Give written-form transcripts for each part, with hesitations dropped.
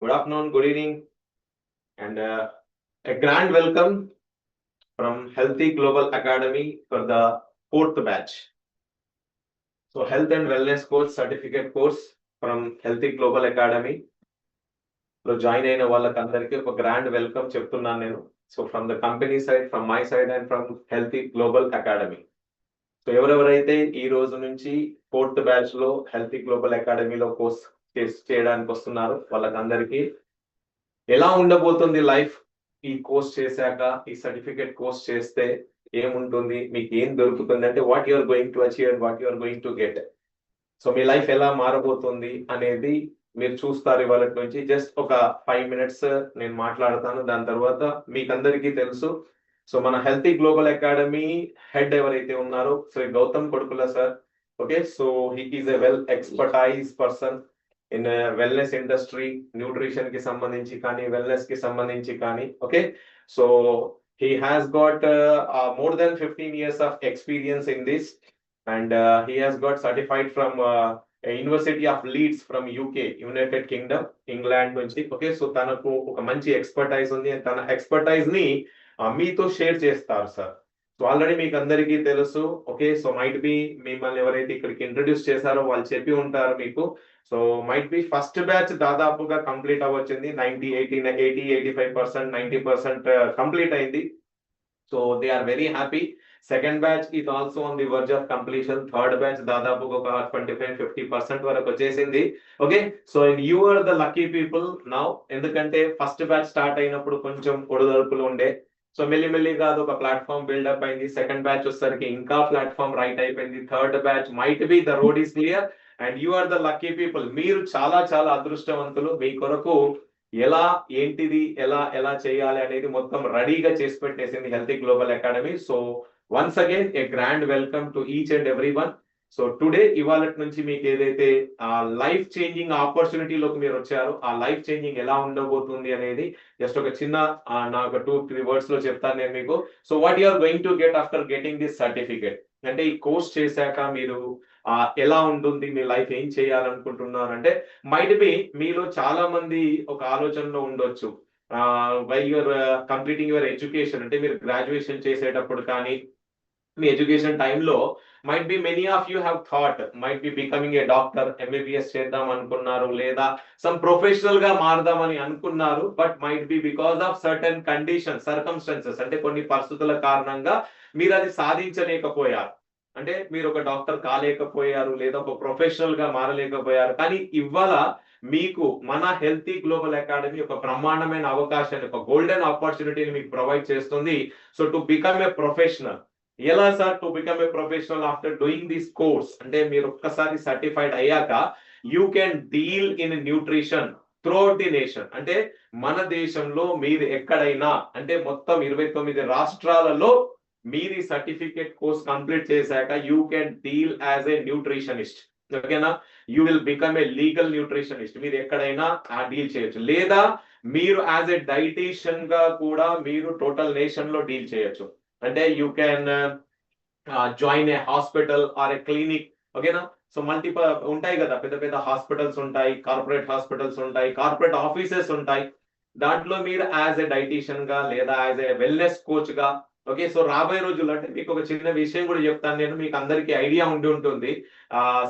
Good afternoon, good evening, and a grand welcome from Healthy Global Academy for the fourth batch. So, Health and Wellness Course Certificate course from Healthy Global Academy. So, join అయిన వాళ్ళకందరికీ ఒక grand welcome చెప్తున్నాను నేను. So, from the company side, from my side and from healthy global academy. So, ఎవరెవరైతే ఈ రోజు నుంచి fourth batch లో హెల్తీ గ్లోబల్ అకాడమీలో కోర్స్ చేయడానికి వస్తున్నారో వాళ్ళకందరికీ ఎలా ఉండబోతుంది లైఫ్ ఈ కోర్స్ చేశాక, ఈ సర్టిఫికేట్ కోర్స్ చేస్తే ఏముంటుంది, మీకు ఏం దొరుకుతుంది అంటే what you are going to achieve and what you are going to get. So మీ లైఫ్ ఎలా మారబోతుంది అనేది మీరు చూస్తారు ఇవాళ నుంచి. జస్ట్ ఒక 5 minutes నేను మాట్లాడతాను, దాని తర్వాత మీకు అందరికీ తెలుసు. సో మన హెల్తీ గ్లోబల్ అకాడమీ హెడ్ ఎవరైతే ఉన్నారో Shri Gautam Kodukula sir. Okay, so he is a well expertise person in wellness industry, nutrition కి సంబంధించి కానీ వెల్నెస్ కి సంబంధించి కానీ. Okay, so he has got more than 15 years of experience in this, and he has got certified from University of Leeds from UK, United Kingdom, England నుంచి. Okay, so తనకు ఒక మంచి ఎక్స్పర్టైజ్ ఉంది, తన ఎక్స్పర్టైజ్ ని మీతో షేర్ చేస్తారు sir. So already మీకు అందరికీ తెలుసు. ఓకే, సో మైట్ బి మిమ్మల్ని ఎవరైతే ఇక్కడికి ఇంట్రడ్యూస్ చేశారో వాళ్ళు చెప్పి ఉంటారు మీకు. So might be first batch దాదాపుగా కంప్లీట్ అవ్వచ్చింది, 85%, 90% కంప్లీట్ అయింది. So they are very happy. Second batch is also on the verge of completion. Third batch దాదాపుగా ఒక 25-50% వరకు వచ్చేసింది. Okay, so you are the lucky people now. ఎందుకంటే first batch start అయినప్పుడు కొంచెం ఒడిదొడుకులు ఉండే. సో మెల్లిమెల్లిగా అది ఒక ప్లాట్ఫామ్ బిల్డప్ అయింది. సెకండ్ బ్యాచ్ వచ్చేసరికి ఇంకా ప్లాట్ఫామ్ రైట్ అయిపోయింది. Third batch might be the road is clear and you are the lucky people. మీరు చాలా చాలా అదృష్టవంతులు. మీ కొరకు ఎలా ఏంటిది ఎలా ఎలా చేయాలి అనేది మొత్తం రెడీగా చేసి పెట్టేసింది healthy global academy. So once again A grand welcome to each and every one. So today ఇవాళ నుంచి మీకు ఏదైతే లైఫ్ చేంజింగ్ ఆపర్చునిటీలోకి మీరు వచ్చారో ఆ లైఫ్ చేంజింగ్ ఎలా ఉండబోతుంది అనేది జస్ట్ ఒక చిన్న నాకు 2-3 words లో చెప్తాను నేను మీకు. So what you are going to get after getting this certificate అంటే ఈ కోర్స్ చేశాక మీరు ఎలా ఉంటుంది, మీ లైఫ్ ఏం చేయాలనుకుంటున్నారు అంటే మైట్ బి మీలో చాలా మంది ఒక ఆలోచనలో ఉండొచ్చు. Why your completing your education అంటే మీరు గ్రాడ్యుయేషన్ చేసేటప్పుడు కానీ మీ ఎడ్యుకేషన్ టైంలో might be many of you have thought might be becoming a doctor, MBBS చేద్దాం అనుకున్నారు, లేదా సమ్ ప్రొఫెషనల్ గా మారదామని అనుకున్నారు. But might be because of certain condition circumstances అంటే కొన్ని పరిస్థితుల కారణంగా మీరు అది సాధించలేకపోయారు. అంటే మీరు ఒక డాక్టర్ కాలేకపోయారు, లేదా ఒక ప్రొఫెషనల్ గా మారలేకపోయారు. కానీ ఇవాళ మీకు మన హెల్తీ గ్లోబల్ అకాడమీ ఒక బ్రహ్మాండమైన అవకాశాన్ని, ఒక గోల్డెన్ ఆపర్చునిటీని మీకు ప్రొవైడ్ చేస్తుంది. So to become a professional. ఎలా sir to become a professional after doing this course అంటే మీరు ఒక్కసారి సర్టిఫైడ్ అయ్యాక you can deal in nutrition throughout the nation. అంటే మన దేశంలో మీరు ఎక్కడైనా అంటే మొత్తం 29 రాష్ట్రాలలో మీరు ఈ సర్టిఫికేట్ కోర్స్ కంప్లీట్ చేశాక you can deal as a nutritionist. ఓకేనా, you will become a legal nutritionist. మీరు ఎక్కడైనా డీల్ చేయొచ్చు, లేదా మీరు యాజ్ ఏ డైటీషియన్ గా కూడా మీరు టోటల్ నేషన్ లో డీల్ చేయొచ్చు. అంటే you can join a hospital or a clinic. ఓకేనా, సో మల్టిపుల్ ఉంటాయి కదా, పెద్ద పెద్ద హాస్పిటల్స్ ఉంటాయి, కార్పొరేట్ హాస్పిటల్స్ ఉంటాయి, కార్పొరేట్ ఆఫీసెస్ ఉంటాయి. దాంట్లో మీరు యాజ్ ఏ డైటీషియన్ గా లేదా యాజ్ ఏ వెల్నెస్ కోచ్ గా. ఓకే, సో రాబోయే రోజుల్లో అంటే మీకు ఒక చిన్న విషయం కూడా చెప్తాను నేను, మీకు అందరికీ ఐడియా ఉండి ఉంటుంది.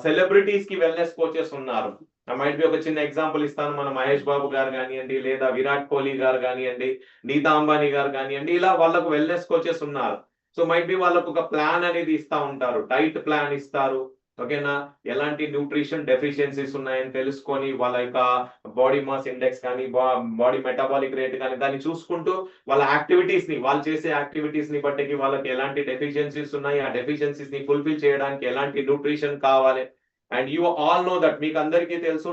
సెలబ్రిటీస్ కి వెల్నెస్ కోచెస్ ఉన్నారు. మైట్ బి ఒక చిన్న ఎగ్జాంపుల్ ఇస్తాను. మన మహేష్ బాబు గారు కానివ్వండి, లేదా విరాట్ కోహ్లీ గారు కానివ్వండి, నీతా అంబానీ గారు కానివ్వండి, ఇలా వాళ్ళకు వెల్నెస్ కోచెస్ ఉన్నారు. సో మైట్ బి వాళ్ళకు ఒక ప్లాన్ అనేది ఇస్తా ఉంటారు, డైట్ ప్లాన్ ఇస్తారు. ఓకేనా, ఎలాంటి న్యూట్రిషన్ డెఫిషియన్సీస్ ఉన్నాయని తెలుసుకొని వాళ్ళ యొక్క బాడీ మాస్ ఇండెక్స్ కానీ బాడీ మెటాబాలిక్ రేట్ కానీ దాన్ని చూసుకుంటూ వాళ్ళ యాక్టివిటీస్ ని, వాళ్ళు చేసే యాక్టివిటీస్ ని బట్టి వాళ్ళకి ఎలాంటి డెఫిషియన్సీస్ ఉన్నాయి, ఆ డెఫిషియన్సీస్ ని ఫుల్ఫిల్ చేయడానికి ఎలాంటి న్యూట్రిషన్ కావాలి. And you all know that మీకు అందరికీ తెలుసు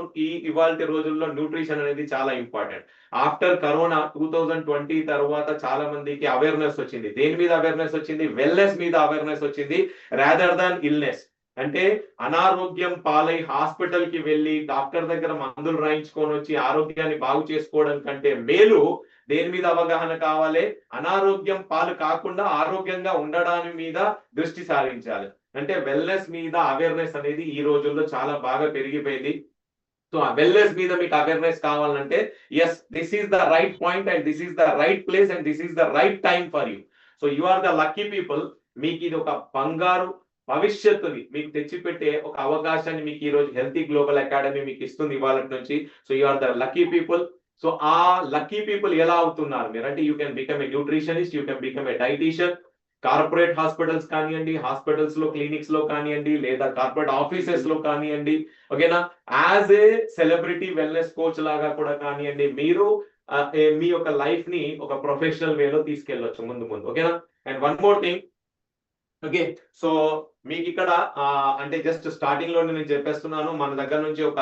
ఇవాళ రోజుల్లో న్యూట్రిషన్ అనేది చాలా ఇంపార్టెంట్. ఆఫ్టర్ కరోనా 2020 తర్వాత చాలా మందికి అవేర్నెస్ వచ్చింది. దేని మీద అవేర్నెస్ వచ్చింది? వెల్నెస్ మీద అవేర్నెస్ వచ్చింది, రాదర్ దాన్ ఇల్నెస్. అంటే అనారోగ్యం పాలై హాస్పిటల్ కి వెళ్ళి డాక్టర్ దగ్గర మందులు రాయించుకొని వచ్చి ఆరోగ్యాన్ని బాగు చేసుకోవడం కంటే మేలు దేని మీద అవగాహన కావాలి? అనారోగ్యం పాలు కాకుండా ఆరోగ్యంగా ఉండడానికి మీద దృష్టి సారించాలి. అంటే వెల్నెస్ మీద అవేర్నెస్ అనేది ఈ రోజుల్లో చాలా బాగా పెరిగిపోయింది. సో ఆ వెల్నెస్ మీద మీకు అవేర్నెస్ కావాలంటే yes this is the right point and this is the right place and this is the right time for you. So you are the lucky people. మీకు ఇది ఒక బంగారు భవిష్యత్తుని మీకు తెచ్చిపెట్టే ఒక అవకాశాన్ని మీకు ఈ రోజు హెల్తీ గ్లోబల్ అకాడమీ మీకు ఇస్తుంది ఇవాళ నుంచి. So you are the lucky people. So ఆ లక్కీ పీపుల్ ఎలా అవుతున్నారు మీరు అంటే you can become a nutritionist, you can become a dietician. Corporate hospitals కానివ్వండి, హాస్పిటల్స్ లో క్లినిక్స్ లో కానివ్వండి, లేదా కార్పొరేట్ ఆఫీసెస్ లో కానివ్వండి, ఓకేనా, as a celebrity wellness coach లాగా కూడా కానివ్వండి, మీరు మీ యొక్క లైఫ్ ని ఒక ప్రొఫెషనల్ వేలో తీసుకెళ్ళొచ్చు ముందు ముందు, ఓకేనా. And one more thing, okay, so మీకు ఇక్కడ అంటే జస్ట్ స్టార్టింగ్ లో నేను చెప్పేస్తున్నాను, మన దగ్గర నుంచి ఒక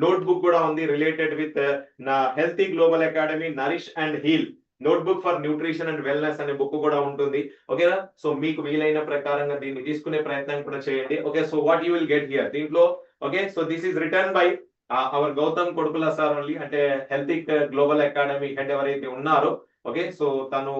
నోట్ బుక్ కూడా ఉంది రిలేటెడ్ విత్ నా healthy global academy nourish and heal notebook for nutrition and wellness అనే బుక్ కూడా ఉంటుంది, ఓకేనా. సో మీకు వీలైన ప్రకారంగా దీన్ని తీసుకునే ప్రయత్నం కూడా చేయండి. Okay, so what you will get here దీంట్లో, okay, so this is return by our Gautam Kodukula sir only, అంటే హెల్తీ గ్లోబల్ అకాడమీ హెడ్ ఎవరైతే ఉన్నారో, ఓకే, సో తను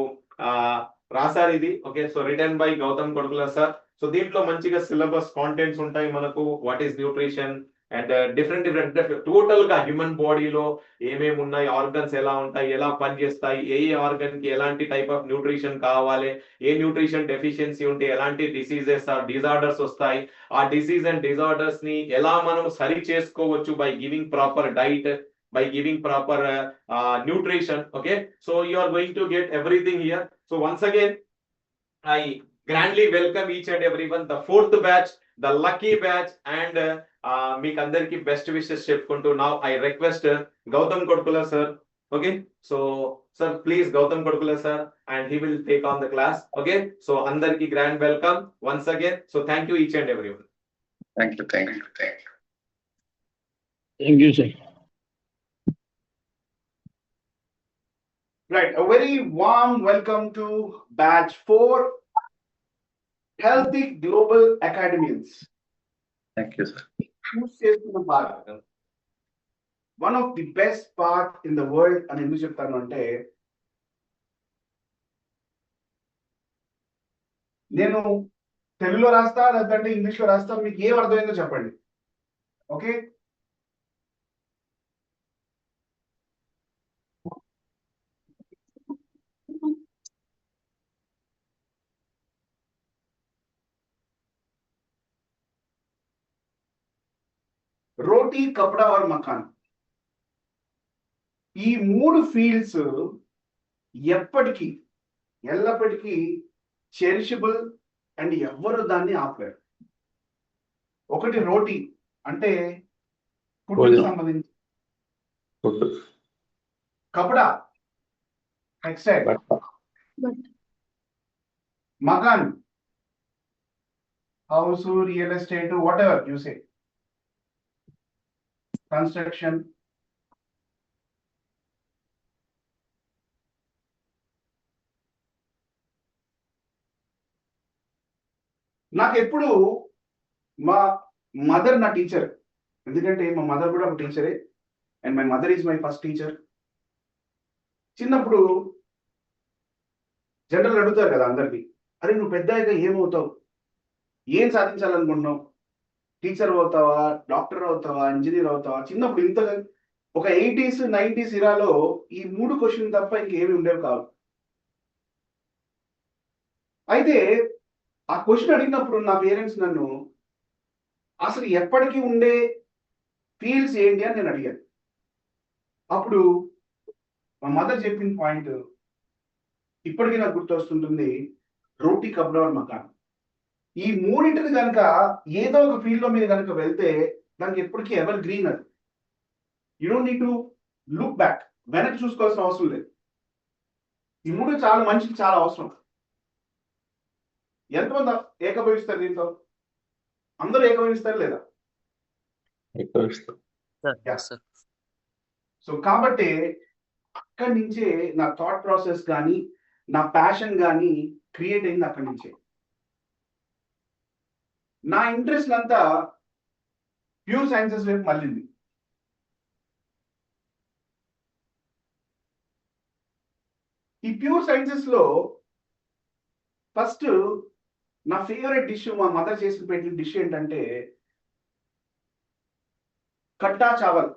రాశారు ఇది. Okay, so return by Gautam Kodukula sir. So దీంట్లో మంచిగా సిలబస్ కాంటెంట్స్ ఉంటాయి మనకు, what is nutrition and different total గా హ్యూమన్ బాడీలో ఏమేమి ఉన్నాయి, ఆర్గన్స్ ఎలా ఉంటాయి, ఎలా పనిచేస్తాయి, ఏ ఆర్గన్ కి ఎలాంటి టైప్ ఆఫ్ న్యూట్రిషన్ కావాలి, ఏ న్యూట్రిషన్ డెఫిషియన్సీ ఉంటే ఎలాంటి డిసీజెస్ ఆర్ డిజార్డర్స్ వస్తాయి, ఆ డిసీజ్ అండ్ డిజార్డర్స్ ని ఎలా మనం సరి చేసుకోవచ్చు by giving proper diet, by giving proper nutrition. Okay, so you are going to get everything here. So once again I grandly welcome each and everyone, the fourth batch, the lucky batch, and మీకు అందరికి best wishes చెప్పుకుంటూ now I request Gautam కొడుకుల sir. Okay, so sir please Gautam కొడుకుల sir and he will take on the class. Okay, so అందరికి grand welcome once again. So thank you each and everyone. Thank you. Thank you, sir. Right, a very warm welcome to batch 4 Healthy Global Academians. Thank you, sir. Who says to the part? One of the best part in the world, and ఎందుకు చెప్తాను అంటే, నేను తెలుగులో రాస్తా లేదంటే English లో రాస్తా, మీకు ఏం అర్థమైందో చెప్పండి. ఓకే, రోటీ, కపడా ఆర్ మకాన్, ఈ 3 ఫీల్డ్స్ ఎప్పటికీ ఎల్లప్పటికీ చెరిషబుల్ అండ్ ఎవ్వరు దాన్ని ఆపలేరు. ఒకటి రోటీ అంటే ఫుడ్ సంబంధించి, కపడా టెక్స్టైల్, మకాన్ house, real estate, whatever you say, construction. నాకు ఎప్పుడు మా మదర్ నా టీచర్, ఎందుకంటే మా మదర్ కూడా ఒక టీచరే and my mother is my first teacher. చిన్నప్పుడు జనరల్ అడుగుతారు కదా అందరికీ, అరే నువ్వు పెద్ద అయితే ఏమవుతావు, ఏం సాధించాలనుకుంటున్నావు, టీచర్ అవుతావా, డాక్టర్ అవుతావా, ఇంజనీర్ అవుతావా. చిన్నప్పుడు ఇంత ఒక 80s 90s ఇరాలో ఈ 3 క్వశ్చన్ తప్ప ఇంకేమి ఉండేవి కావు. అయితే ఆ క్వశ్చన్ అడిగినప్పుడు నా పేరెంట్స్ నన్ను అసలు ఎప్పటికీ ఉండే ఫీల్డ్స్ ఏంటి అని నేను అడిగాను. అప్పుడు మా మదర్ చెప్పిన పాయింట్ ఇప్పటికీ నాకు గుర్తొస్తుంటుంది, రోటీ, కపడా ఆర్ మకాన్. ఈ 3 కనుక ఏదో ఒక ఫీల్డ్ లో మీరు కనుక వెళ్తే దానికి ఎప్పటికీ ఎవర్ గ్రీన్. అది you don't need to look back, వెనక్కి చూసుకోవాల్సిన అవసరం లేదు. ఈ 3 చాలా మనిషికి చాలా అవసరం. ఎంతమంది ఏకభవిస్తారు దీంతో? అందరూ ఏకభవిస్తారు లేదా? సో కాబట్టి అక్కడి నుంచే నా థాట్ ప్రాసెస్ కానీ నా ప్యాషన్ కానీ క్రియేట్ అయింది. అక్కడి నుంచే నా ఇంట్రెస్ట్ అంతా ప్యూర్ సైన్సెస్ వైపు మళ్ళింది. ఈ ప్యూర్ సైన్సెస్ లో ఫస్ట్ నా ఫేవరెట్ డిష్, మా మదర్ చేసి పెట్టిన డిష్ ఏంటంటే కట్టా చావల్.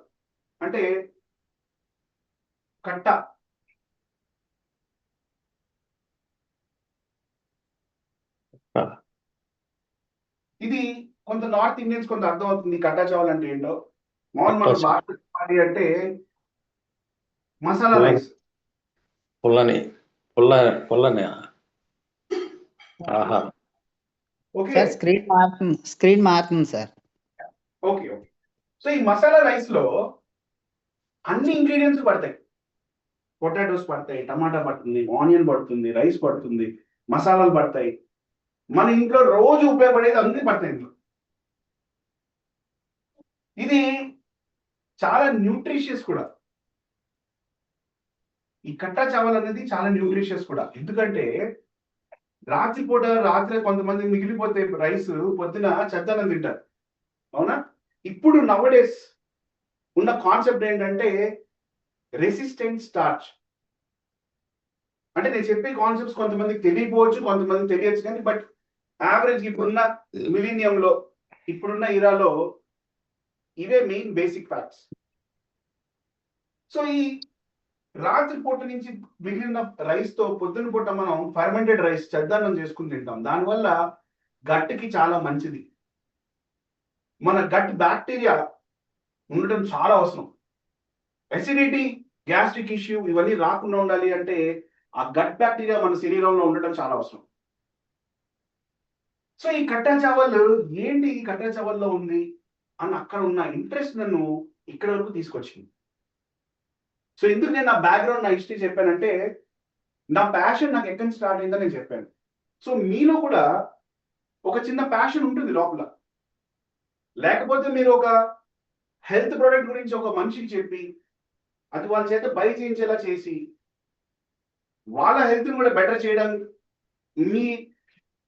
అంటే కట్ట ఇది కొంత నార్త్ ఇండియన్స్ కొంత అర్థం అవుతుంది కట్టా చావల్ అంటే ఏంటో. మామూలు మన భాష చెప్పాలి అంటే మసాలా రైస్. పుల్లని ఆహా. ఓకే సార్ స్క్రీన్ మారుతుంది సార్. Okay okay. సో ఈ మసాలా రైస్ లో అన్ని ఇంగ్రీడియంట్స్ పడతాయి. పొటాటోస్ పడతాయి, టమాటా పడుతుంది, ఆనియన్ పడుతుంది, రైస్ పడుతుంది, మసాలాలు పడతాయి. మన ఇంట్లో రోజు ఉపయోగపడేది అన్ని పడతాయి ఇంట్లో. ఇది చాలా న్యూట్రిషియస్ కూడా. ఈ కట్టా చావల్ అనేది చాలా న్యూట్రిషియస్ కూడా. ఎందుకంటే రాత్రి కొంతమంది మిగిలిపోతే రైస్ పొద్దున చెద్దనం తింటారు, అవునా? ఇప్పుడు నవడేస్ ఉన్న కాన్సెప్ట్ ఏంటంటే రెసిస్టెంట్ స్టార్చ్. అంటే నేను చెప్పే కాన్సెప్ట్స్ కొంతమందికి తెలియకపోవచ్చు, కొంతమందికి తెలియచ్చు, కానీ బట్ యావరేజ్ ఇప్పుడున్న మిలీనియంలో, ఇప్పుడున్న ఇరాలో ఇవే మెయిన్ బేసిక్ ఫ్యాక్ట్స్. సో ఈ రాత్రి పూట నుంచి మిగిలిన రైస్ తో పొద్దున పూట మనం ఫర్మెంటెడ్ రైస్ చెద్దన్నం చేసుకుని తింటాం. దానివల్ల గట్కి చాలా మంచిది. మన గట్ బ్యాక్టీరియా ఉండడం చాలా అవసరం. ఎసిడిటీ, గ్యాస్ట్రిక్ ఇష్యూ ఇవన్నీ రాకుండా ఉండాలి అంటే ఆ గట్ బ్యాక్టీరియా మన శరీరంలో ఉండడం చాలా అవసరం. సో ఈ కట్టా చావల్ ఏంటి, ఈ కట్టా చావల్లో ఉంది అని అక్కడ ఉన్న ఇంట్రెస్ట్ నన్ను ఇక్కడ వరకు తీసుకొచ్చింది. సో ఎందుకు నేను నా బ్యాక్గ్రౌండ్, నా హిస్టరీ చెప్పానంటే నా ప్యాషన్ నాకు ఎక్కడి నుంచి స్టార్ట్ అయిందని నేను చెప్పాను. సో మీలో కూడా ఒక చిన్న ప్యాషన్ ఉంటుంది లోపల. లేకపోతే మీరు ఒక హెల్త్ ప్రోడక్ట్ గురించి ఒక మనిషికి చెప్పి అది వాళ్ళ చేత బై చేయించేలా చేసి వాళ్ళ హెల్త్ని కూడా బెటర్ చేయడం మీ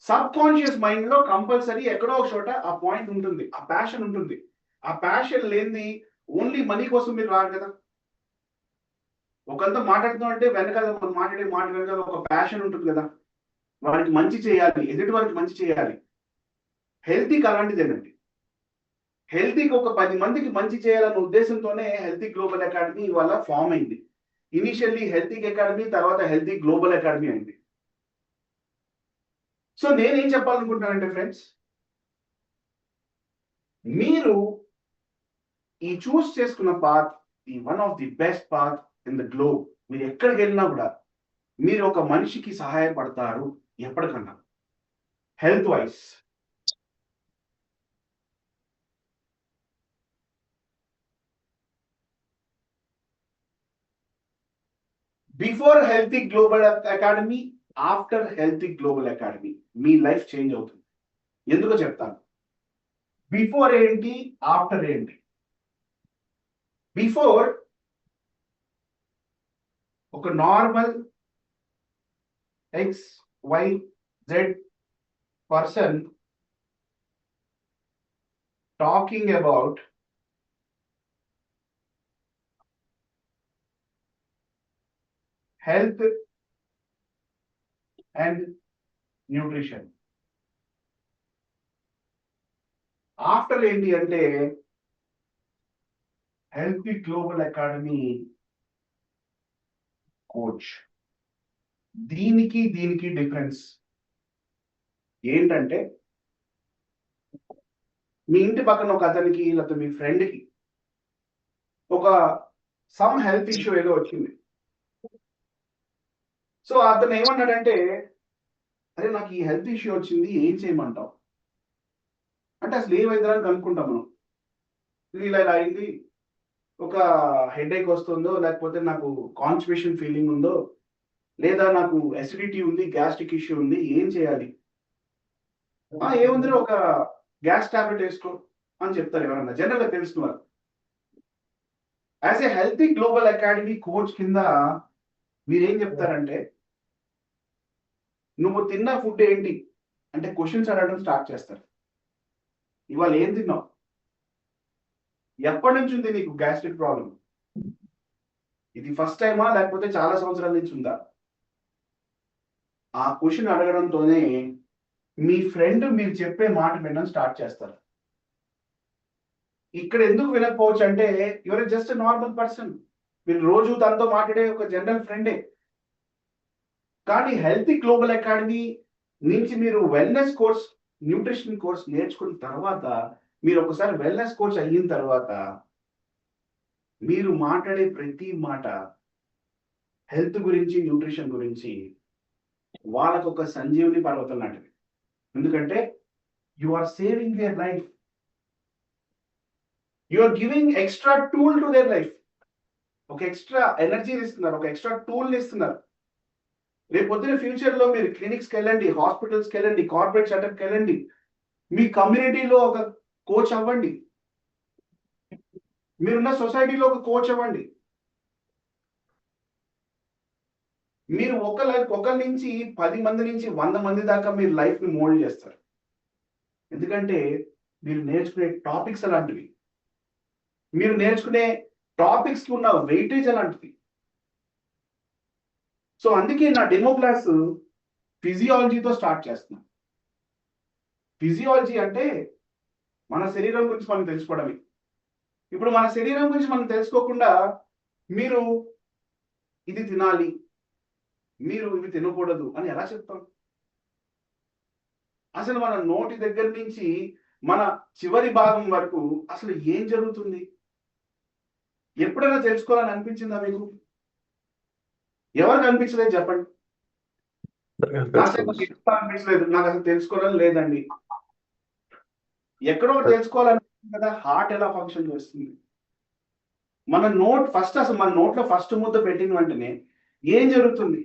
సబ్ కాన్షియస్ మైండ్ లో కంపల్సరీ ఎక్కడో ఒక చోట ఆ పాయింట్ ఉంటుంది, ఆ ప్యాషన్ ఉంటుంది. ఆ ప్యాషన్ లేనిది ఓన్లీ మనీ కోసం మీరు రారు కదా. ఒకంతా మాట్లాడుతున్నాం అంటే వెనకాల మనం మాట్లాడే మాట వెనకాల ఒక ప్యాషన్ ఉంటుంది కదా. వారికి మంచి చేయాలి, ఎదుటి వారికి మంచి చేయాలి. హెల్తీకి అలాంటిదేనండి. హెల్తీకి ఒక 10 మందికి మంచి చేయాలన్న ఉద్దేశంతోనే హెల్తీ గ్లోబల్ అకాడమీ ఇవాళ ఫామ్ అయింది. ఇనిషియల్లీ హెల్తీ అకాడమీ, తర్వాత హెల్తీ గ్లోబల్ అకాడమీ అయింది. సో నేనేం చెప్పాలనుకుంటున్నానంటే ఫ్రెండ్స్, మీరు ఈ చూస్ చేసుకున్న పాత్, ఈ one of the best path in the globe. మీరు ఎక్కడికి వెళ్ళినా కూడా మీరు ఒక మనిషికి సహాయపడతారు ఎప్పటికన్నా, health wise. Before Healthy global Academy, after Healthy global Academy మీ లైఫ్ చేంజ్ అవుతుంది. ఎందుకో చెప్తాను. బిఫోర్ ఏంటి, ఆఫ్టర్ ఏంటి. బిఫోర్ ఒక normal XYZ person talking about health and nutrition. After ఏంటి అంటే హెల్తీ గ్లోబల్ అకాడమీ కోచ్. దీనికి డిఫరెన్స్ ఏంటంటే మీ ఇంటి పక్కన ఒక అతనికి లేకపోతే మీ ఫ్రెండ్కి ఒక సమ్ హెల్త్ ఇష్యూ ఏదో వచ్చింది. సో అతను ఏమన్నాడంటే, అరే నాకు ఈ హెల్త్ ఇష్యూ వచ్చింది, ఏం చేయమంటావు అంటే అసలు ఏమైందని కనుక్కుంటాం మనం. ఇలా అయింది, ఒక హెడేక్ వస్తుందో, లేకపోతే నాకు కాన్స్టిపేషన్ ఫీలింగ్ ఉందో, లేదా నాకు అసిడిటీ ఉంది, గ్యాస్ట్రిక్ ఇష్యూ ఉంది, ఏం చేయాలి? ఏముంది, ఒక గ్యాస్ టాబ్లెట్ వేసుకో అని చెప్తారు ఎవరన్నా జనరల్గా తెలిసిన వారు. As a healthy global academy coach కింద మీరేం చెప్తారంటే, నువ్వు తిన్న ఫుడ్ ఏంటి అంటే క్వశ్చన్స్ అడగడం స్టార్ట్ చేస్తారు. ఇవాళ ఏం తిన్నావు, ఎప్పటి నుంచి ఉంది నీకు గ్యాస్ట్రిక్ ప్రాబ్లం, ఇది ఫస్ట్ టైమా లేకపోతే చాలా సంవత్సరాల నుంచి ఉందా? ఆ క్వశ్చన్ అడగడంతోనే మీ ఫ్రెండ్ మీరు చెప్పే మాట వినడం స్టార్ట్ చేస్తారు. ఇక్కడ ఎందుకు వినకపోవచ్చు అంటే యువర్ జస్ట్ నార్మల్ పర్సన్, మీరు రోజు తనతో మాట్లాడే ఒక జనరల్ ఫ్రెండే. కానీ హెల్తీ గ్లోబల్ అకాడమీ నుంచి మీరు వెల్నెస్ కోర్స్, న్యూట్రిషన్ కోర్స్ నేర్చుకున్న తర్వాత, మీరు ఒకసారి వెల్నెస్ కోర్స్ అయిన తర్వాత మీరు మాట్లాడే ప్రతి మాట హెల్త్ గురించి, న్యూట్రిషన్ గురించి వాళ్ళకు ఒక సంజీవని పర్వతం లాంటిది. ఎందుకంటే you are saving their life, you are giving extra tool to their life. ఒక ఎక్స్ట్రా ఎనర్జీని ఇస్తున్నారు, ఒక ఎక్స్ట్రా టూల్ని ఇస్తున్నారు. రేపు పొద్దున ఫ్యూచర్ లో మీరు క్లినిక్స్కి వెళ్ళండి, హాస్పిటల్స్కి వెళ్ళండి, కార్పొరేట్ సెటప్కి వెళ్ళండి, మీ కమ్యూనిటీలో ఒక కోచ్ అవ్వండి, మీరున్న సొసైటీలో ఒక కోచ్ అవ్వండి. మీరు ఒకరి నుంచి 10 మంది నుంచి 100 మంది దాకా మీరు లైఫ్ ని మోల్డ్ చేస్తారు. ఎందుకంటే మీరు నేర్చుకునే టాపిక్స్ అలాంటివి, మీరు నేర్చుకునే టాపిక్స్ కి ఉన్న వెయిటేజ్ అలాంటిది. సో అందుకే నా డెమో క్లాస్ ఫిజియాలజీతో స్టార్ట్ చేస్తున్నాను. ఫిజియాలజీ అంటే మన శరీరం గురించి మనం తెలుసుకోవడమే. ఇప్పుడు మన శరీరం గురించి మనం తెలుసుకోకుండా మీరు ఇది తినాలి, మీరు ఇవి తినకూడదు అని ఎలా చెప్తాం? అసలు మన నోటి దగ్గర నుంచి మన చివరి భాగం వరకు అసలు ఏం జరుగుతుంది ఎప్పుడైనా తెలుసుకోవాలని అనిపించిందా మీకు? ఎవరికి అనిపించలేదు చెప్పండి. అనిపించలేదు, నాకు అసలు తెలుసుకోవాలని లేదండి. ఎక్కడో తెలుసుకోవాలనిపిస్తుంది కదా. హార్ట్ ఎలా ఫంక్షన్ చేస్తుంది, మన నోట్ ఫస్ట్, అసలు మన నోట్లో ఫస్ట్ ముద్ద పెట్టిన వెంటనే ఏం జరుగుతుంది,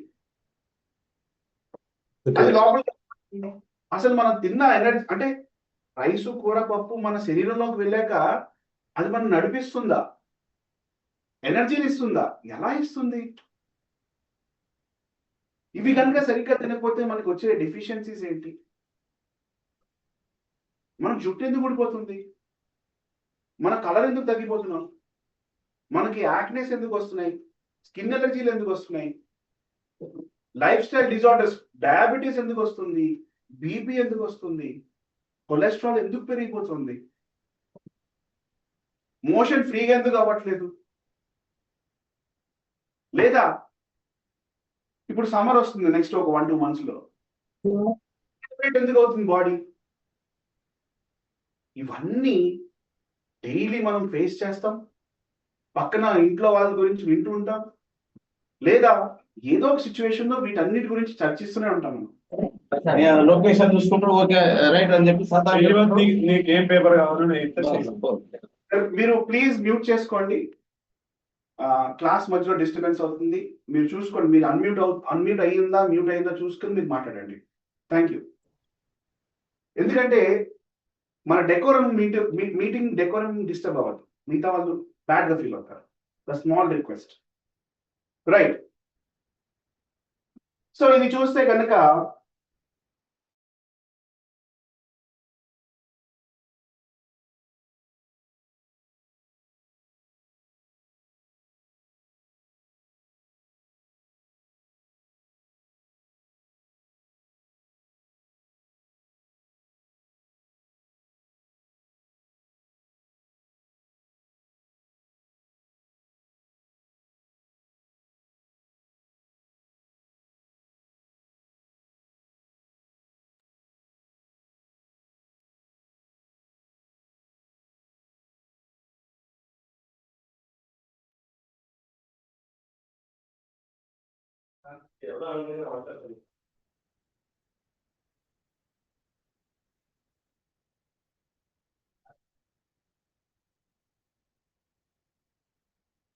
అది లోపల అసలు మనం తిన్న ఎనర్జీ అంటే రైసు, కూర, పప్పు మన శరీరంలోకి వెళ్ళాక అది మనం నడిపిస్తుందా, ఎనర్జీని ఇస్తుందా, ఎలా ఇస్తుంది? ఇవి కనుక సరిగ్గా తినకపోతే మనకు వచ్చే డెఫిషియన్సీస్ ఏంటి? మనం జుట్టు ఎందుకు ఊడిపోతుంది, మన కలర్ ఎందుకు తగ్గిపోతున్నాం, మనకి యాక్నెస్ ఎందుకు వస్తున్నాయి, స్కిన్ ఎలర్జీలు ఎందుకు వస్తున్నాయి, లైఫ్ స్టైల్ డిజార్డర్స్, డయాబెటీస్ ఎందుకు వస్తుంది, బీపీ ఎందుకు వస్తుంది, కొలెస్ట్రాల్ ఎందుకు పెరిగిపోతుంది, మోషన్ ఫ్రీగా ఎందుకు అవ్వట్లేదు? లేదా ఇప్పుడు సమ్మర్ వస్తుంది నెక్స్ట్ ఒక 1-2 months లో ఎందుకు అవుతుంది బాడీ? ఇవన్నీ డైలీ మనం ఫేస్ చేస్తాం, పక్కన ఇంట్లో వాళ్ళ గురించి వింటూ ఉంటాం, లేదా ఏదో ఒక సిచ్యువేషన్ లో వీటన్నిటి గురించి చర్చిస్తూనే ఉంటాం. లొకేషన్ చూసుకుంటూ ఓకే రైట్ అని చెప్పి నీకు ఏం పేపర్ కావాలని మీరు ప్లీజ్ మ్యూట్ చేసుకోండి, క్లాస్ మధ్యలో డిస్టర్బెన్స్ అవుతుంది. మీరు చూసుకోండి, మీరు అన్మ్యూట్ అయ్యిందా మ్యూట్ అయ్యిందా చూసుకొని మీరు మాట్లాడండి. Thank you. ఎందుకంటే మన డెకోరం మీటింగ్ డెకోరం డిస్టర్బ్ అవ్వదు, మిగతా వాళ్ళు బ్యాడ్ గా ఫీల్ అవుతారు. The small request, right? So ఇది చూస్తే కనుక